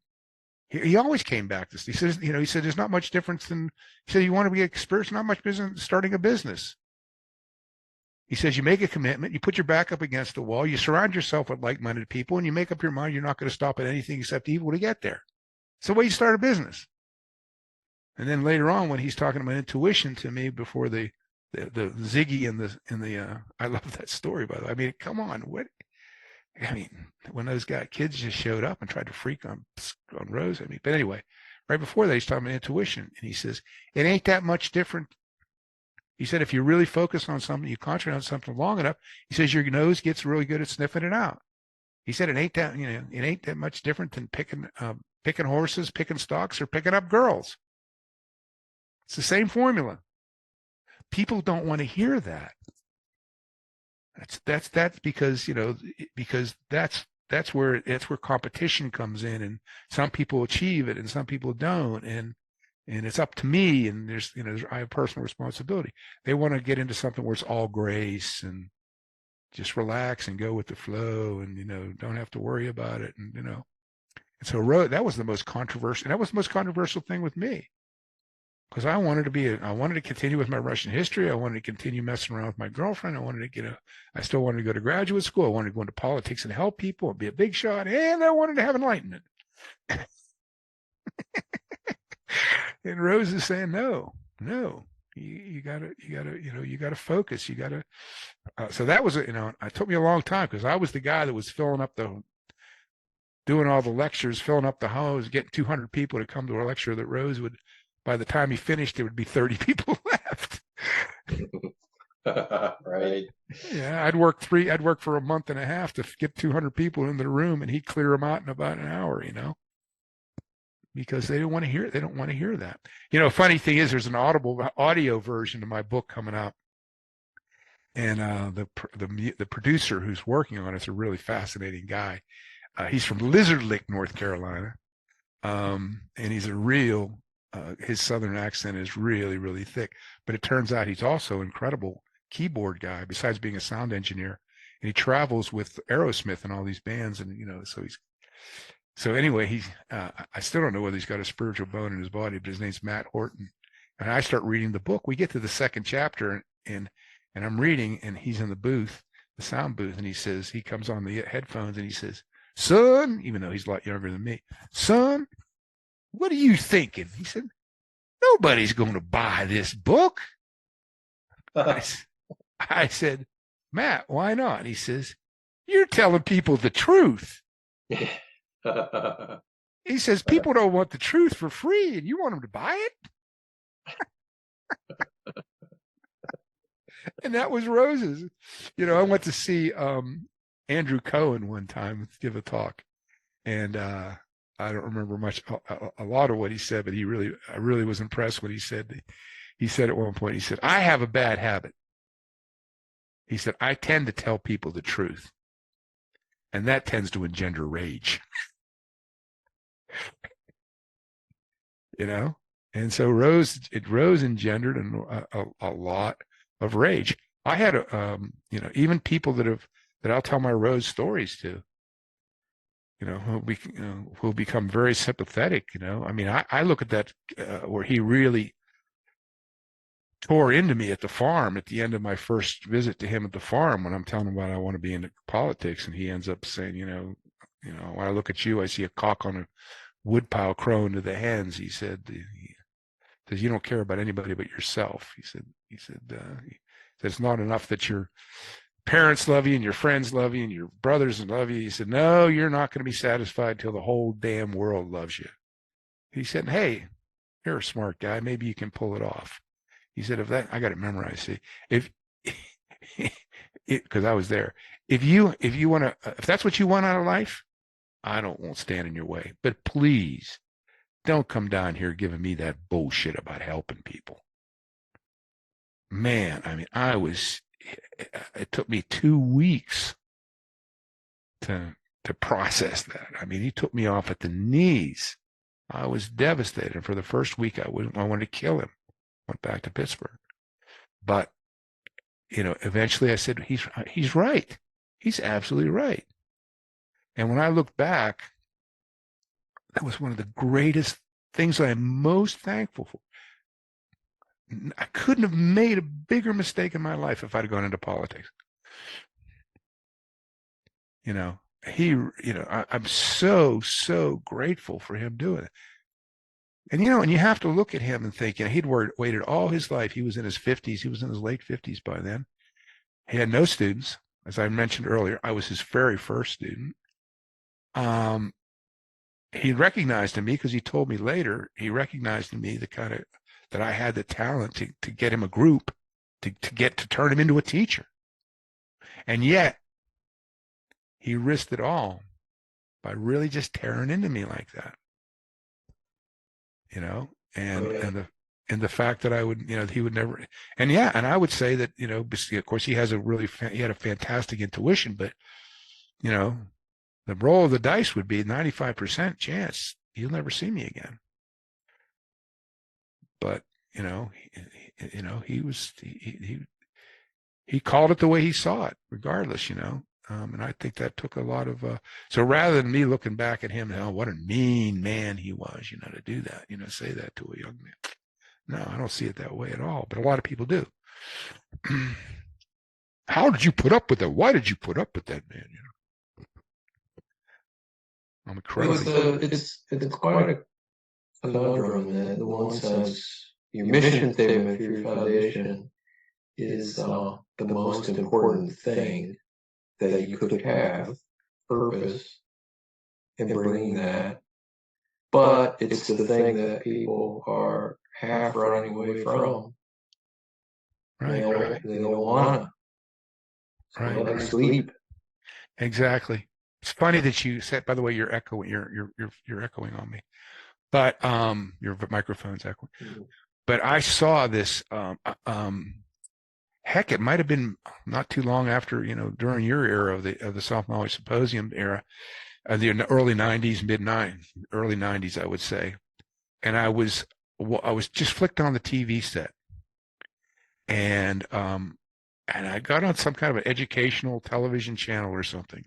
he always came back to this. He said, there's not much difference than, he said, you want to be experienced, not much business starting a business. He says, you make a commitment, you put your back up against the wall, you surround yourself with like-minded people, and you make up your mind you're not going to stop at anything except evil to get there. It's the way you start a business. And then later on, when he's talking about intuition to me before the Ziggy and the I love that story, by the way. I mean, come on, when those kids just showed up and tried to freak on Rose. But anyway, right before that, he's talking about intuition, and he says it ain't that much different. He said if you really focus on something, you concentrate on something long enough, he says your nose gets really good at sniffing it out. He said it ain't that much different than picking horses, picking stocks, or picking up girls. It's the same formula. People don't want to hear that. That's because that's where competition comes in, and some people achieve it and some people don't, and it's up to me, and I have personal responsibility. They want to get into something where it's all grace and just relax and go with the flow, and don't have to worry about it, and and so that was the most controversial thing with me. Because I wanted to continue with my Russian history. I wanted to continue messing around with my girlfriend. I still wanted to go to graduate school. I wanted to go into politics and help people and be a big shot. And I wanted to have enlightenment. And Rose is saying, no, You gotta, you gotta focus. You gotta. So that was, it took me a long time because I was the guy that was doing all the lectures, filling up the hose, getting 200 people to come to a lecture that Rose would, by the time he finished, there would be 30 people left. Right. Yeah, I'd work for a month and a half to get 200 people in the room, and he'd clear them out in about an hour, because they don't want to hear. They don't want to hear that. Funny thing is, there's an audio version of my book coming out, and the producer who's working on it's a really fascinating guy. He's from Lizard Lick, North Carolina, and he's a real. His southern accent is really, really thick, but it turns out he's also an incredible keyboard guy. Besides being a sound engineer, and he travels with Aerosmith and all these bands, and So anyway, I still don't know whether he's got a spiritual bone in his body, but his name's Matt Horton. And I start reading the book. We get to the second chapter, and I'm reading, and he's in the booth, the sound booth, and he comes on the headphones, and he says, "Son," even though he's a lot younger than me, "Son, what are you thinking?" He said, "Nobody's going to buy this book." I said, "Matt, why not?" He says, "You're telling people the truth." He says, "People don't want the truth for free, and you want them to buy it?" And that was Rose's. I went to see Andrew Cohen one time give a talk, and I don't remember a lot of what he said, but I really was impressed when he said. He said at one point, he said, "I have a bad habit." He said, "I tend to tell people the truth, and that tends to engender rage." And so Rose engendered a lot of rage. I had even people that I'll tell my Rose stories to, who'll become very sympathetic. I mean, I look at that where he really tore into me at the farm at the end of my first visit to him at the farm, when I'm telling him about I want to be into politics, and he ends up saying, when I look at you, I see a cock on a woodpile crowing to the hens. He said, "You don't care about anybody but yourself." He said it's not enough that your parents love you and your friends love you and your brothers love you. He said, "No, you're not going to be satisfied until the whole damn world loves you." He said, "Hey, you're a smart guy. Maybe you can pull it off." He said, I got it memorized. See, because I was there. If that's what you want out of life, I won't stand in your way. But please, don't come down here giving me that bullshit about helping people. Man, I mean, it took me 2 weeks to process that. I mean, he took me off at the knees. I was devastated. And for the first week, I wanted to kill him. Went back to Pittsburgh. But, eventually I said, he's right. He's absolutely right. And when I look back, that was one of the greatest things I'm most thankful for. I couldn't have made a bigger mistake in my life if I'd have gone into politics. I'm so grateful for him doing it. And, and you have to look at him and think, he'd waited all his life. He was in his 50s. He was in his late 50s by then. He had no students. As I mentioned earlier, I was his very first student. He recognized in me, because he told me later, he recognized in me that I had the talent to get him a group, to turn him into a teacher. And yet he risked it all by really just tearing into me like that. And the fact that I would, he would never, and I would say that, of course he had a fantastic intuition, but, the roll of the dice would be 95% chance he'll never see me again. But, he called it the way he saw it, regardless, and I think that took a lot of, so rather than me looking back at him, what a mean man he was, to do that, say that to a young man. No, I don't see it that way at all, but a lot of people do. How did you put up with that? Why did you put up with that, man? I'm incredibly. It's quite a conundrum in that. In one sense, your mission statement for your foundation is the most important thing that you could have, purpose, in bringing that. But it's the thing that people are half running away from. Right. They don't want to. Right. Let them sleep. Exactly. It's funny that you said, by the way, you're echoing, you're echoing on me, but your microphone's echoing. Mm-hmm. But I saw this, heck, it might have been not too long after, during your era of the Self Knowledge Symposium era, the early '90s, early '90s, I would say. And I was just flicked on the TV set, and I got on some kind of an educational television channel or something.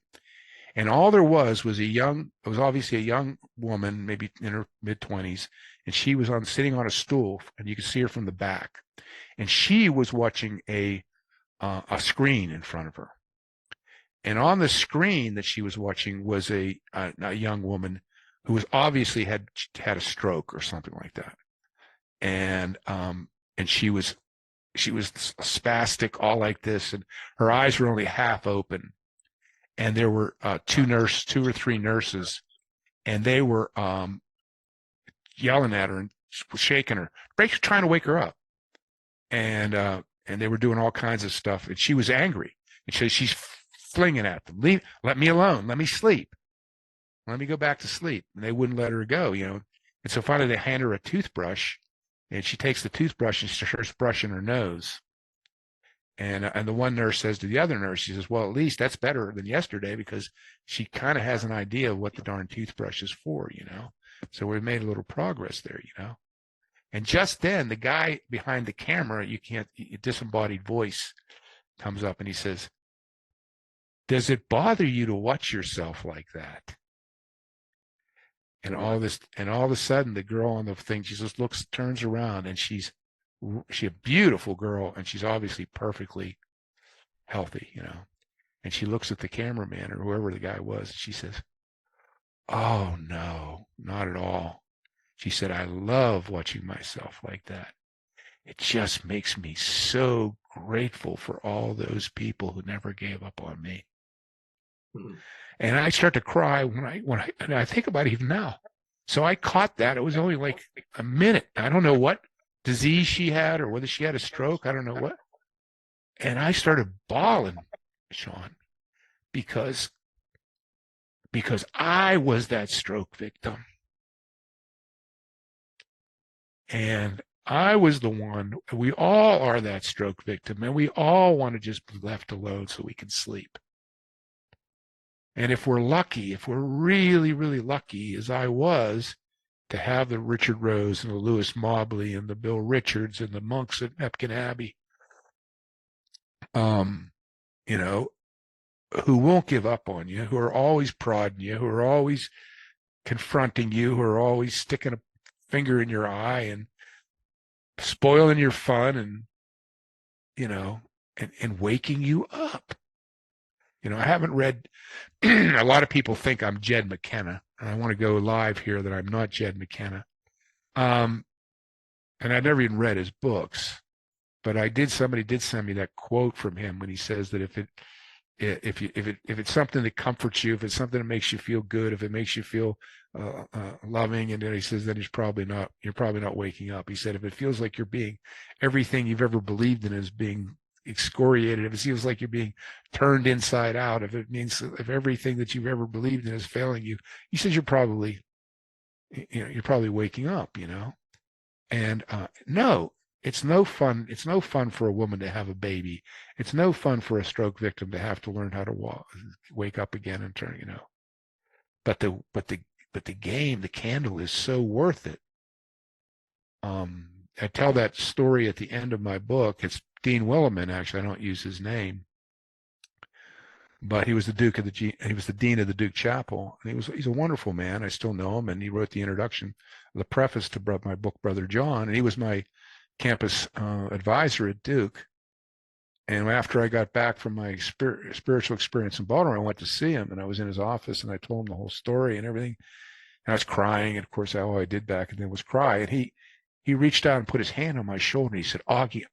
And all there was it was obviously a young woman, maybe in her mid-20s, and she was sitting on a stool, and you could see her from the back. And she was watching a screen in front of her. And on the screen that she was watching was a young woman who was obviously had a stroke or something like that. And she was spastic, all like this, and her eyes were only half open. And there were two or three nurses, and they were yelling at her and shaking her, trying to wake her up. And they were doing all kinds of stuff, and she was angry. And she's flinging at them, let me alone, let me sleep, let me go back to sleep. And they wouldn't let her go, And so finally they hand her a toothbrush, and she takes the toothbrush and starts brushing her nose. And the one nurse says to the other nurse, she says, well, at least that's better than yesterday, because she kind of has an idea of what the darn toothbrush is for, So we made a little progress there, And just then, the guy behind the camera, a disembodied voice comes up and he says, does it bother you to watch yourself like that? And all of a sudden, the girl on the thing, she just turns around, and she's a beautiful girl, and she's obviously perfectly healthy, And she looks at the cameraman or whoever the guy was, and she says, oh, no, not at all. She said, I love watching myself like that. It just makes me so grateful for all those people who never gave up on me. Mm-hmm. And I start to cry and I think about it even now. So I caught that. It was only like a minute. I don't know what disease she had or whether she had a stroke. I don't know what. And I started bawling, Sean, because I was that stroke victim. And I was the one, we all are that stroke victim, and we all want to just be left alone so we can sleep. And if we're lucky, if we're really, really lucky, as I was, to have the Richard Rose and the Lewis Mobley and the Bill Richards and the monks at Mepkin Abbey, who won't give up on you, who are always prodding you, who are always confronting you, who are always sticking a finger in your eye and spoiling your fun and waking you up. I haven't read, a lot of people think I'm Jed McKenna, and I want to go live here that I'm not Jed McKenna. And I've never even read his books, but somebody did send me that quote from him when he says that if it's something that comforts you, if it's something that makes you feel good, if it makes you feel loving, and then he says that you're probably not waking up. He said, if it feels like everything you've ever believed in is being excoriated, if it feels like you're being turned inside out, if everything that you've ever believed in is failing you, he says you're probably waking up, And no, it's no fun. It's no fun for a woman to have a baby. It's no fun for a stroke victim to have to learn how to wake up again and turn, But the game, the candle is so worth it. I tell that story at the end of my book. It's Dean Willimon, actually. I don't use his name, but he was the dean of the Duke Chapel, and he's a wonderful man. I still know him, and he wrote the introduction, the preface to my book, Brother John, and he was my campus advisor at Duke. And after I got back from my spiritual experience in Baltimore, I went to see him, and I was in his office, and I told him the whole story and everything. And I was crying, and of course, all I did back then was cry. And he reached out and put his hand on my shoulder. And he said, Augie,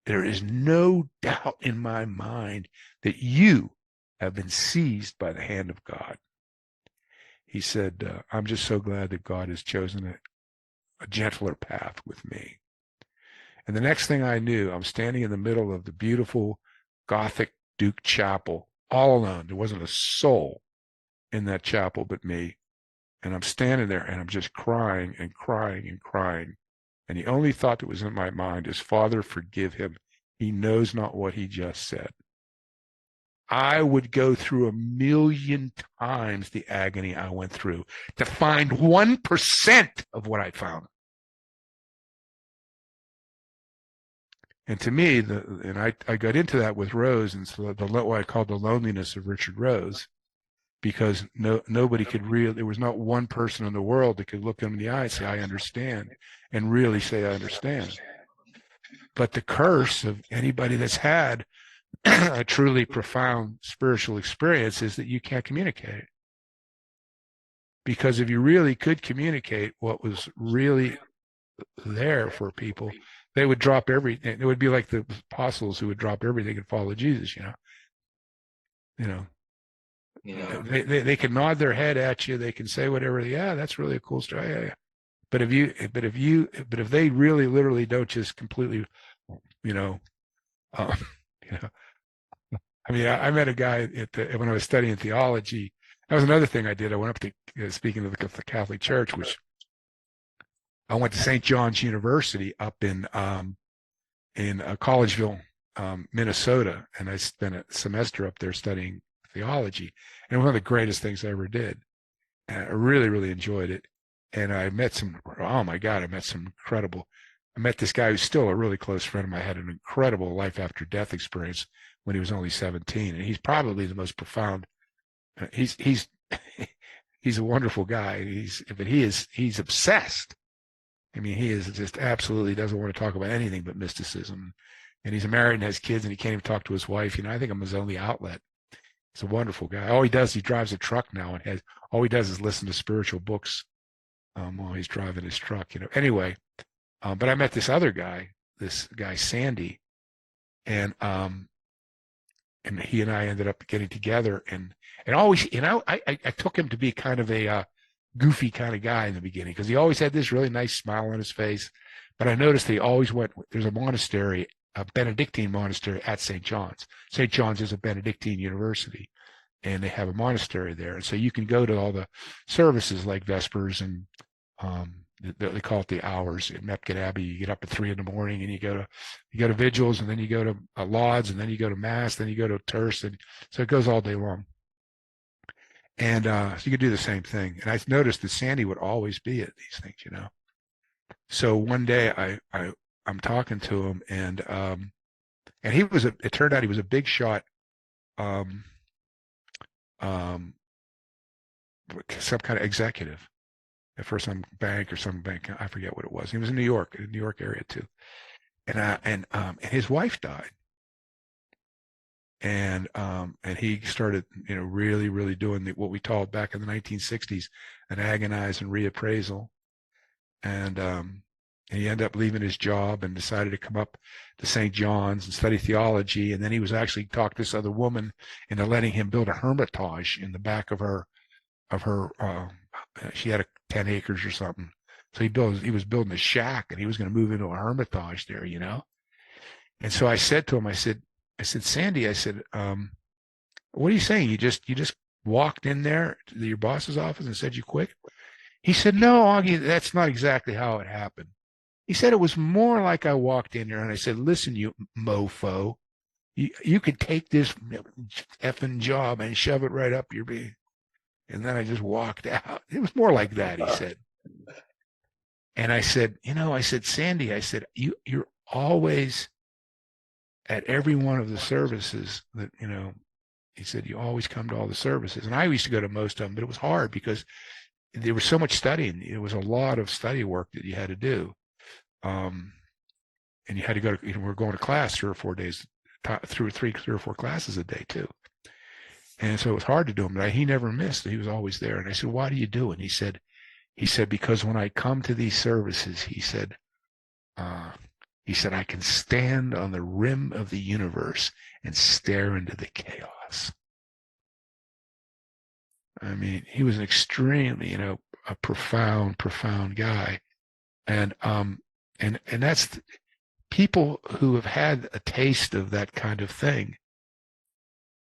there is no doubt in my mind that you have been seized by the hand of God. He said, I'm just so glad that God has chosen a gentler path with me. And the next thing I knew, I'm standing in the middle of the beautiful Gothic Duke Chapel, all alone. There wasn't a soul in that chapel but me. And I'm standing there and I'm just crying and crying and crying. And the only thought that was in my mind is, Father, forgive him. He knows not what he just said. I would go through 1,000,000 times the agony I went through to find 1% of what I found. And to me, I got into that with Rose, and so what I called the loneliness of Richard Rose, because nobody could really, there was not one person in the world that could look him in the eye and say, I understand, and really say, I understand. But the curse of anybody that's had a truly profound spiritual experience is that you can't communicate. Because if you really could communicate what was really there for people, they would drop everything. It would be like the apostles who would drop everything and follow Jesus, They can nod their head at you. They can say whatever. Yeah, that's really a cool story. Yeah. But if they really literally don't just completely, I mean, I met a guy when I was studying theology. That was another thing I did. I went up to speaking of the Catholic Church, which I went to St. John's University up in Collegeville, Minnesota, and I spent a semester up there studying theology. And one of the greatest things I ever did. And I really, really enjoyed it. And I met I met this guy who's still a really close friend of mine. I had an incredible life after death experience when he was only 17. And he's probably the most profound. He's a wonderful guy. He's obsessed. I mean, he is just absolutely doesn't want to talk about anything but mysticism. And he's married and has kids, and he can't even talk to his wife. I think I'm his only outlet. He's a wonderful guy. All he does, he drives a truck now, and all he does is listen to spiritual books while he's driving his truck. Anyway, but I met this other guy, Sandy, and he and I ended up getting together, and always, I took him to be kind of a goofy kind of guy in the beginning, because he always had this really nice smile on his face. But I noticed that he always there's a monastery, a Benedictine monastery at St. John's. St. John's is a Benedictine university, and they have a monastery there. And so you can go to all the services like Vespers, and they call it the hours at Mepkin Abbey. You get up at 3 a.m, and you go to vigils, and then you go to lauds, and then you go to mass, then you go to terce, and so it goes all day long. And so you could do the same thing. And I noticed that Sandy would always be at these things, So one day I'm talking to him, and it turned out he was a big shot, some kind of executive for some bank, I forget what it was. He was in the New York area too. And his wife died. And he started, really, really doing what we called back in the 1960s an agonize and reappraisal. And he ended up leaving his job and decided to come up to St. John's and study theology. And then he was actually talked to this other woman into letting him build a hermitage in the back of her. She had 10 acres or something. So he was building a shack, and he was going to move into a hermitage there, And so I said to him, I said, Sandy, I said, what are you saying? You just walked in there to your boss's office and said you quit? He said, no, Augie, that's not exactly how it happened. He said it was more like I walked in there and I said, listen, you mofo, you could take this effing job and shove it right up your behind. And then I just walked out. It was more like that, he said. And I said, Sandy, I said, you're always at every one of the services that, he said, you always come to all the services. And I used to go to most of them, but it was hard because there was so much studying. It was a lot of study work that you had to do. And you had to go to, we're going to class 3 or 4 days, through 3 or 4 classes a day too. And so it was hard to do them, but he never missed. He was always there. And I said, why do you do it? And he said, He said, because when I come to these services, he said, I can stand on the rim of the universe and stare into the chaos. I mean, he was an extremely, a profound profound guy. And that's people who have had a taste of that kind of thing.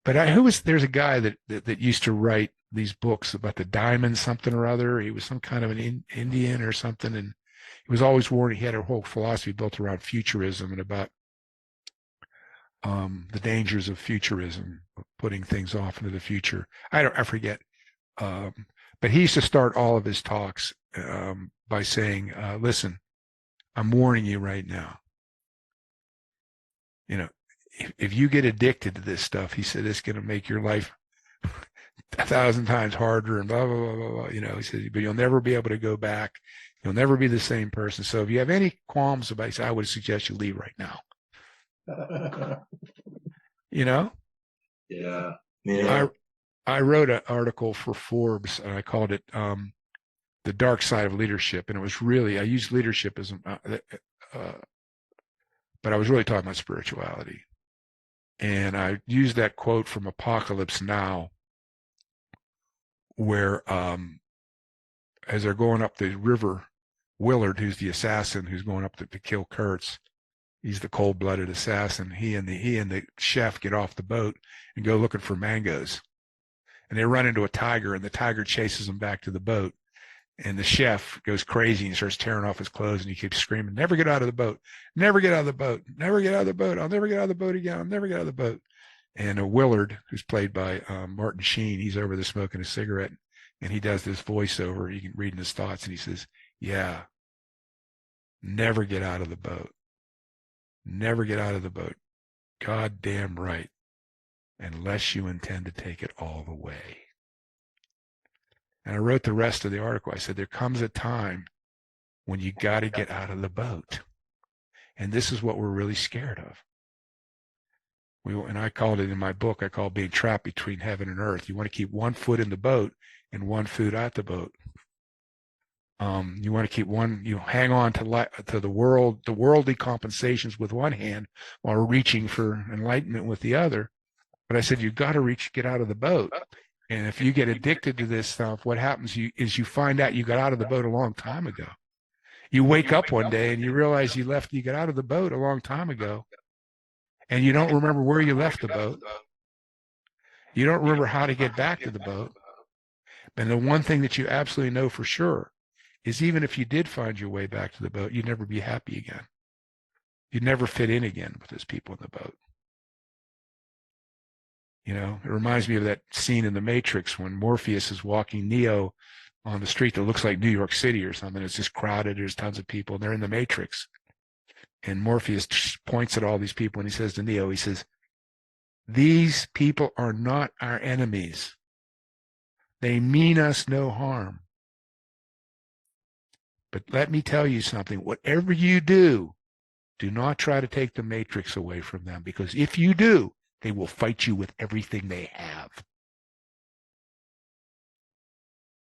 But there's a guy that used to write these books about the diamond something or other. He was some kind of an Indian or something, and he was always warning. He had a whole philosophy built around futurism and about the dangers of futurism, of putting things off into the future. I forget. But he used to start all of his talks by saying, listen, I'm warning you right now. If you get addicted to this stuff, he said, it's going to make your life 1,000 times harder and blah, blah, blah, blah, blah. He said, but you'll never be able to go back. You'll never be the same person. So if you have any qualms about it, I would suggest you leave right now. Yeah. I wrote an article for Forbes, and I called it The Dark Side of Leadership. And it was really, I used leadership as, but I was really talking about spirituality. And I used that quote from Apocalypse Now, where as they're going up the river, Willard, who's the assassin who's going up to kill Kurtz, he's the cold-blooded assassin. He and the chef get off the boat and go looking for mangoes. And they run into a tiger, and the tiger chases them back to the boat. And the chef goes crazy and starts tearing off his clothes, and he keeps screaming, never get out of the boat, never get out of the boat, never get out of the boat, I'll never get out of the boat again, I'll never get out of the boat. And Willard, who's played by Martin Sheen, he's over there smoking a cigarette, and he does this voiceover. You can read in his thoughts, and he says, yeah, never get out of the boat. Never get out of the boat. God damn right. Unless you intend to take it all the way. And I wrote the rest of the article. I said, there comes a time when you got to get out of the boat. And this is what we're really scared of. And I called it in my book, I call it being trapped between heaven and earth. You want to keep one foot in the boat and one foot out the boat. You want to keep hang on to the worldly compensations with one hand while reaching for enlightenment with the other. But I said, you've got to get out of the boat. And if you get addicted to this stuff, what happens is you find out you got out of the boat a long time ago. You wake up one day and you realize you got out of the boat a long time ago. And you don't remember where you left the boat. You don't remember how to get back to the boat. And the one thing that you absolutely know for sure is even if you did find your way back to the boat, you'd never be happy again. You'd never fit in again with those people in the boat. It reminds me of that scene in The Matrix when Morpheus is walking Neo on the street that looks like New York City or something. It's just crowded. There's tons of people, and they're in the Matrix. And Morpheus points at all these people, and he says to Neo, he says, these people are not our enemies. They mean us no harm. But let me tell you something. Whatever you do not try to take the Matrix away from them, because if you do, they will fight you with everything they have.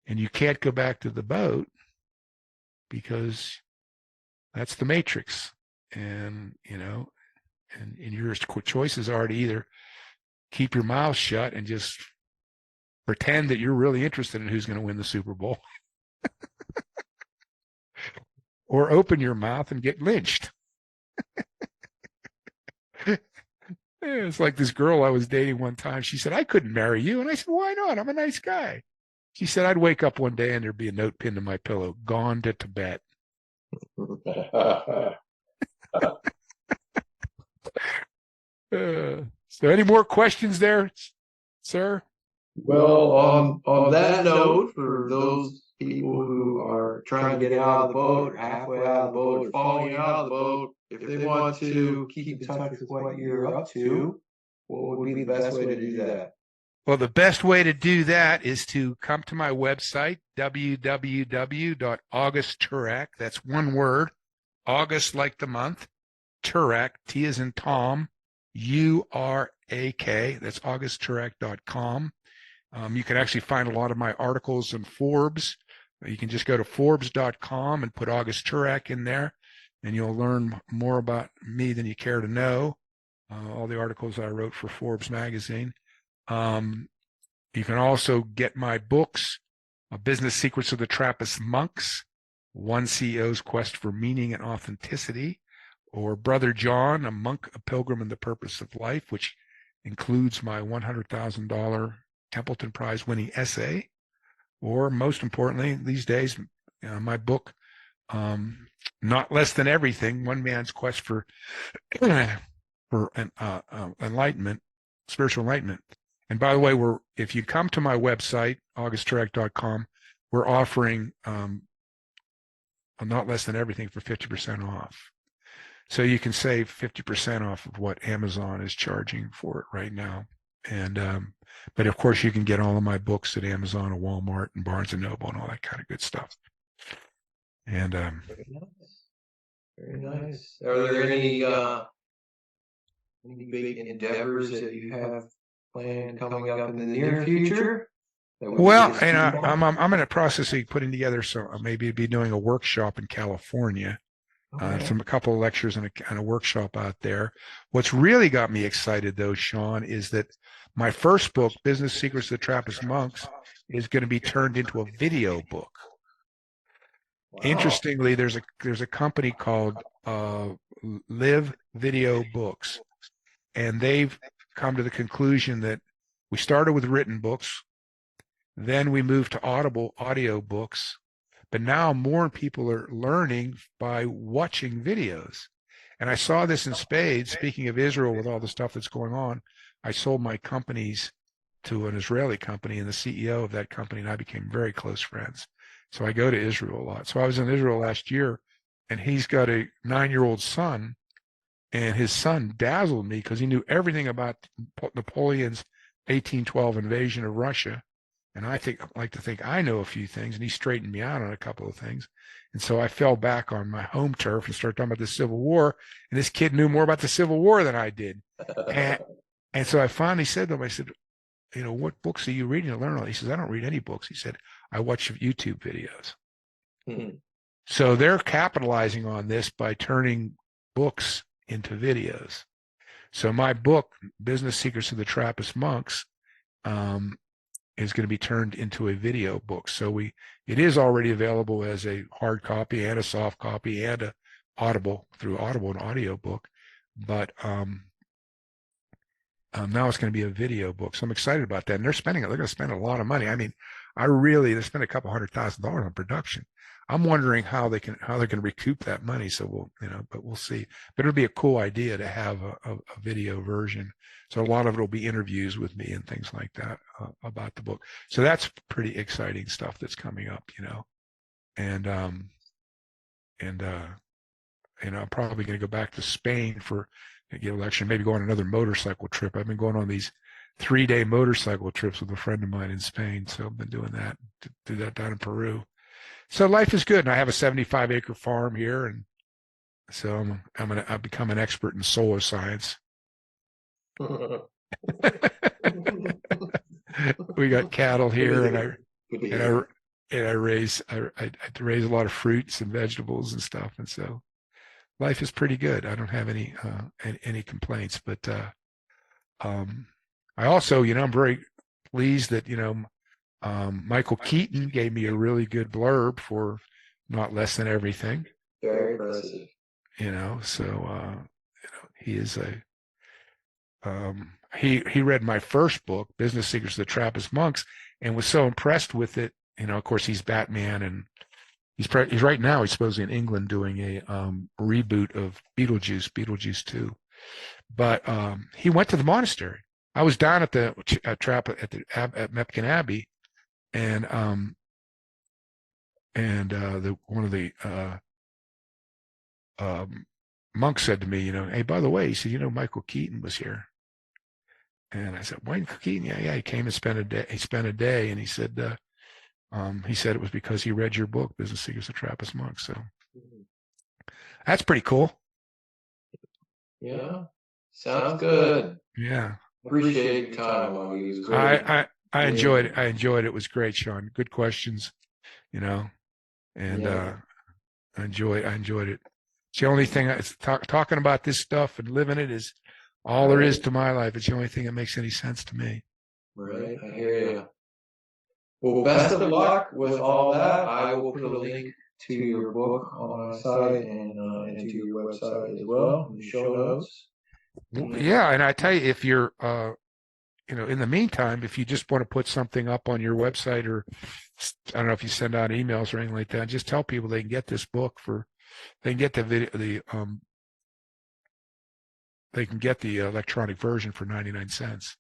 And you can't go back to the boat because that's the Matrix. And, and your choices are to either keep your mouth shut and just pretend that you're really interested in who's going to win the Super Bowl, or open your mouth and get lynched. It's like this girl I was dating one time. She said, I couldn't marry you. And I said, why not? I'm a nice guy. She said, I'd wake up one day and there'd be a note pinned to my pillow, gone to Tibet. So any more questions there, sir? Well, on that note, for those people who are trying to get out of the boat, halfway out of the boat, or falling out of the boat, if they want to keep in touch with what you're up to, what would be the best way to do that? Well, the best way to do that is to come to my website, www.augustturak, that's one word, August like the month, Turak, T as in Tom, U-R-A-K, that's augustturak.com. You can actually find a lot of my articles in Forbes. You can just go to Forbes.com and put August Turak in there, and you'll learn more about me than you care to know. All the articles I wrote for Forbes magazine. You can also get my books, Business Secrets of the Trappist Monks, One CEO's Quest for Meaning and Authenticity, or Brother John, A Monk, a Pilgrim, and the Purpose of Life, which includes my $100,000 Templeton Prize winning essay, or most importantly, these days, my book, Not Less Than Everything, One Man's Quest for enlightenment, spiritual enlightenment. And by the way, if you come to my website, augustturak.com, we're offering Not Less Than Everything for 50% off. So you can save 50% off of what Amazon is charging for it right now. And but of course, you can get all of my books at Amazon and Walmart and Barnes and Noble and all that kind of good stuff. And very nice. Very nice. Are there any big endeavors that you have planned coming up in the near future? Well, and I'm in a process of putting together, so maybe be doing a workshop in California. A couple of lectures and a workshop out there. What's really got me excited, though, Sean, is that my first book, Business Secrets of the Trappist Monks, is going to be turned into a video book. Wow. Interestingly, there's a company called Live Video Books, and they've come to the conclusion that we started with written books, then we moved to audio books. But now more people are learning by watching videos. And I saw this in spades. Speaking of Israel, with all the stuff that's going on, I sold my companies to an Israeli company, and the CEO of that company and I became very close friends. So I go to Israel a lot. So I was in Israel last year, and he's got a 9-year-old son, and his son dazzled me because he knew everything about Napoleon's 1812 invasion of Russia. And I like to think I know a few things, and he straightened me out on a couple of things. And so I fell back on my home turf and started talking about the Civil War. And this kid knew more about the Civil War than I did. And so I finally said to him, I said, what books are you reading to learn all? He says, I don't read any books. He said, I watch YouTube videos. Mm-hmm. So they're capitalizing on this by turning books into videos. So my book, Business Secrets of the Trappist Monks, is going to be turned into a video book. So it is already available as a hard copy and a soft copy and a through Audible and audio book. But now it's going to be a video book. So I'm excited about that. And they're going to spend a lot of money. I mean, they spent a couple $100,000 on production. I'm wondering how they're going to recoup that money. So but we'll see. But it'll be a cool idea to have a video version. So a lot of it will be interviews with me and things like that about the book. So that's pretty exciting stuff that's coming up, And I'm probably going to go back to Spain for a lecture, maybe go on another motorcycle trip. I've been going on these 3-day motorcycle trips with a friend of mine in Spain. So I've been doing that, do that down in Peru. So life is good. And I have a 75-acre farm here. And so I've become an expert in solar science. We got cattle here, and I raise a lot of fruits and vegetables and stuff, and so life is pretty good. I don't have any complaints, but I also, I'm very pleased that Michael Keaton gave me a really good blurb for Not Less Than Everything. Very impressive. So he is he read my first book, Business Secrets of the Trappist Monks, and was so impressed with it. Of course, he's Batman, and he's right now, he's supposedly in England doing a reboot of Beetlejuice 2. But he went to the monastery. I was down at the at Mepkin Abbey, and one of the monks said to me, hey, by the way, he said, Michael Keaton was here. And I said, Michael Keaton? Yeah, he came and spent a day. He spent a day, and he said it was because he read your book, Business Secrets of Trappist Monks. So that's pretty cool. Yeah, sounds good. Yeah, appreciate your time, Augie. It was great. I enjoyed it. It was great, Sean. Good questions. you know, and Yeah. I enjoyed it. It's the only thing talking about this stuff and living it is all there is to my life. It's the only thing that makes any sense to me. Right. I hear you. Well, best of luck with all that. I will put a link to your book on my site and to your website as well in the show notes. Yeah, and I tell you, if you're in the meantime, if you just want to put something up on your website, or I don't know if you send out emails or anything like that, just tell people they can get this book they can get the video, they can get the electronic version for 99 cents.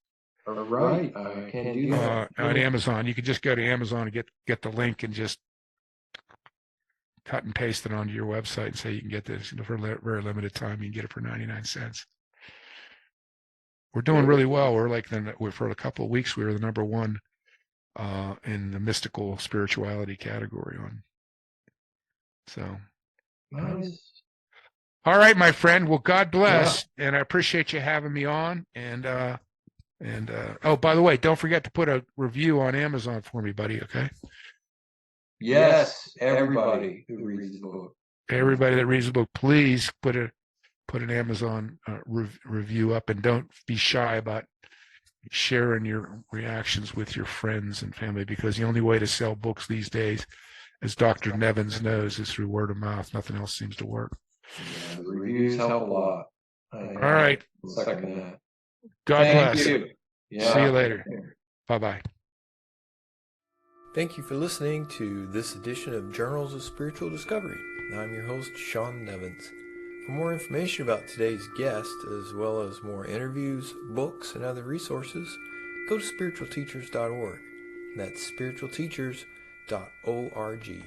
All right, I can do that. On Amazon. You can just go to Amazon and get the link and just cut and paste it onto your website and say you can get this for a very limited time. You can get it for 99 cents. We're doing really well. For a couple of weeks, we were the number one in the mystical spirituality category on. So, Nice. All right, my friend. Well, God bless, and I appreciate you having me on. And oh, by the way, don't forget to put a review on Amazon for me, buddy. Okay. Yes, everybody who reads the book. Everybody that reads the book, please put an Amazon review up, and don't be shy about sharing your reactions with your friends and family, because the only way to sell books these days, as Dr. Nevins knows, is through word of mouth. Nothing else seems to work. Yeah, the reviews help a lot. All right. Second that. God bless. You. Yeah. See you later. Bye-bye. Thank you for listening to this edition of Journals of Spiritual Discovery. I'm your host, Sean Nevins. For more information about today's guest, as well as more interviews, books, and other resources, go to spiritualteachers.org. That's spiritualteachers.org.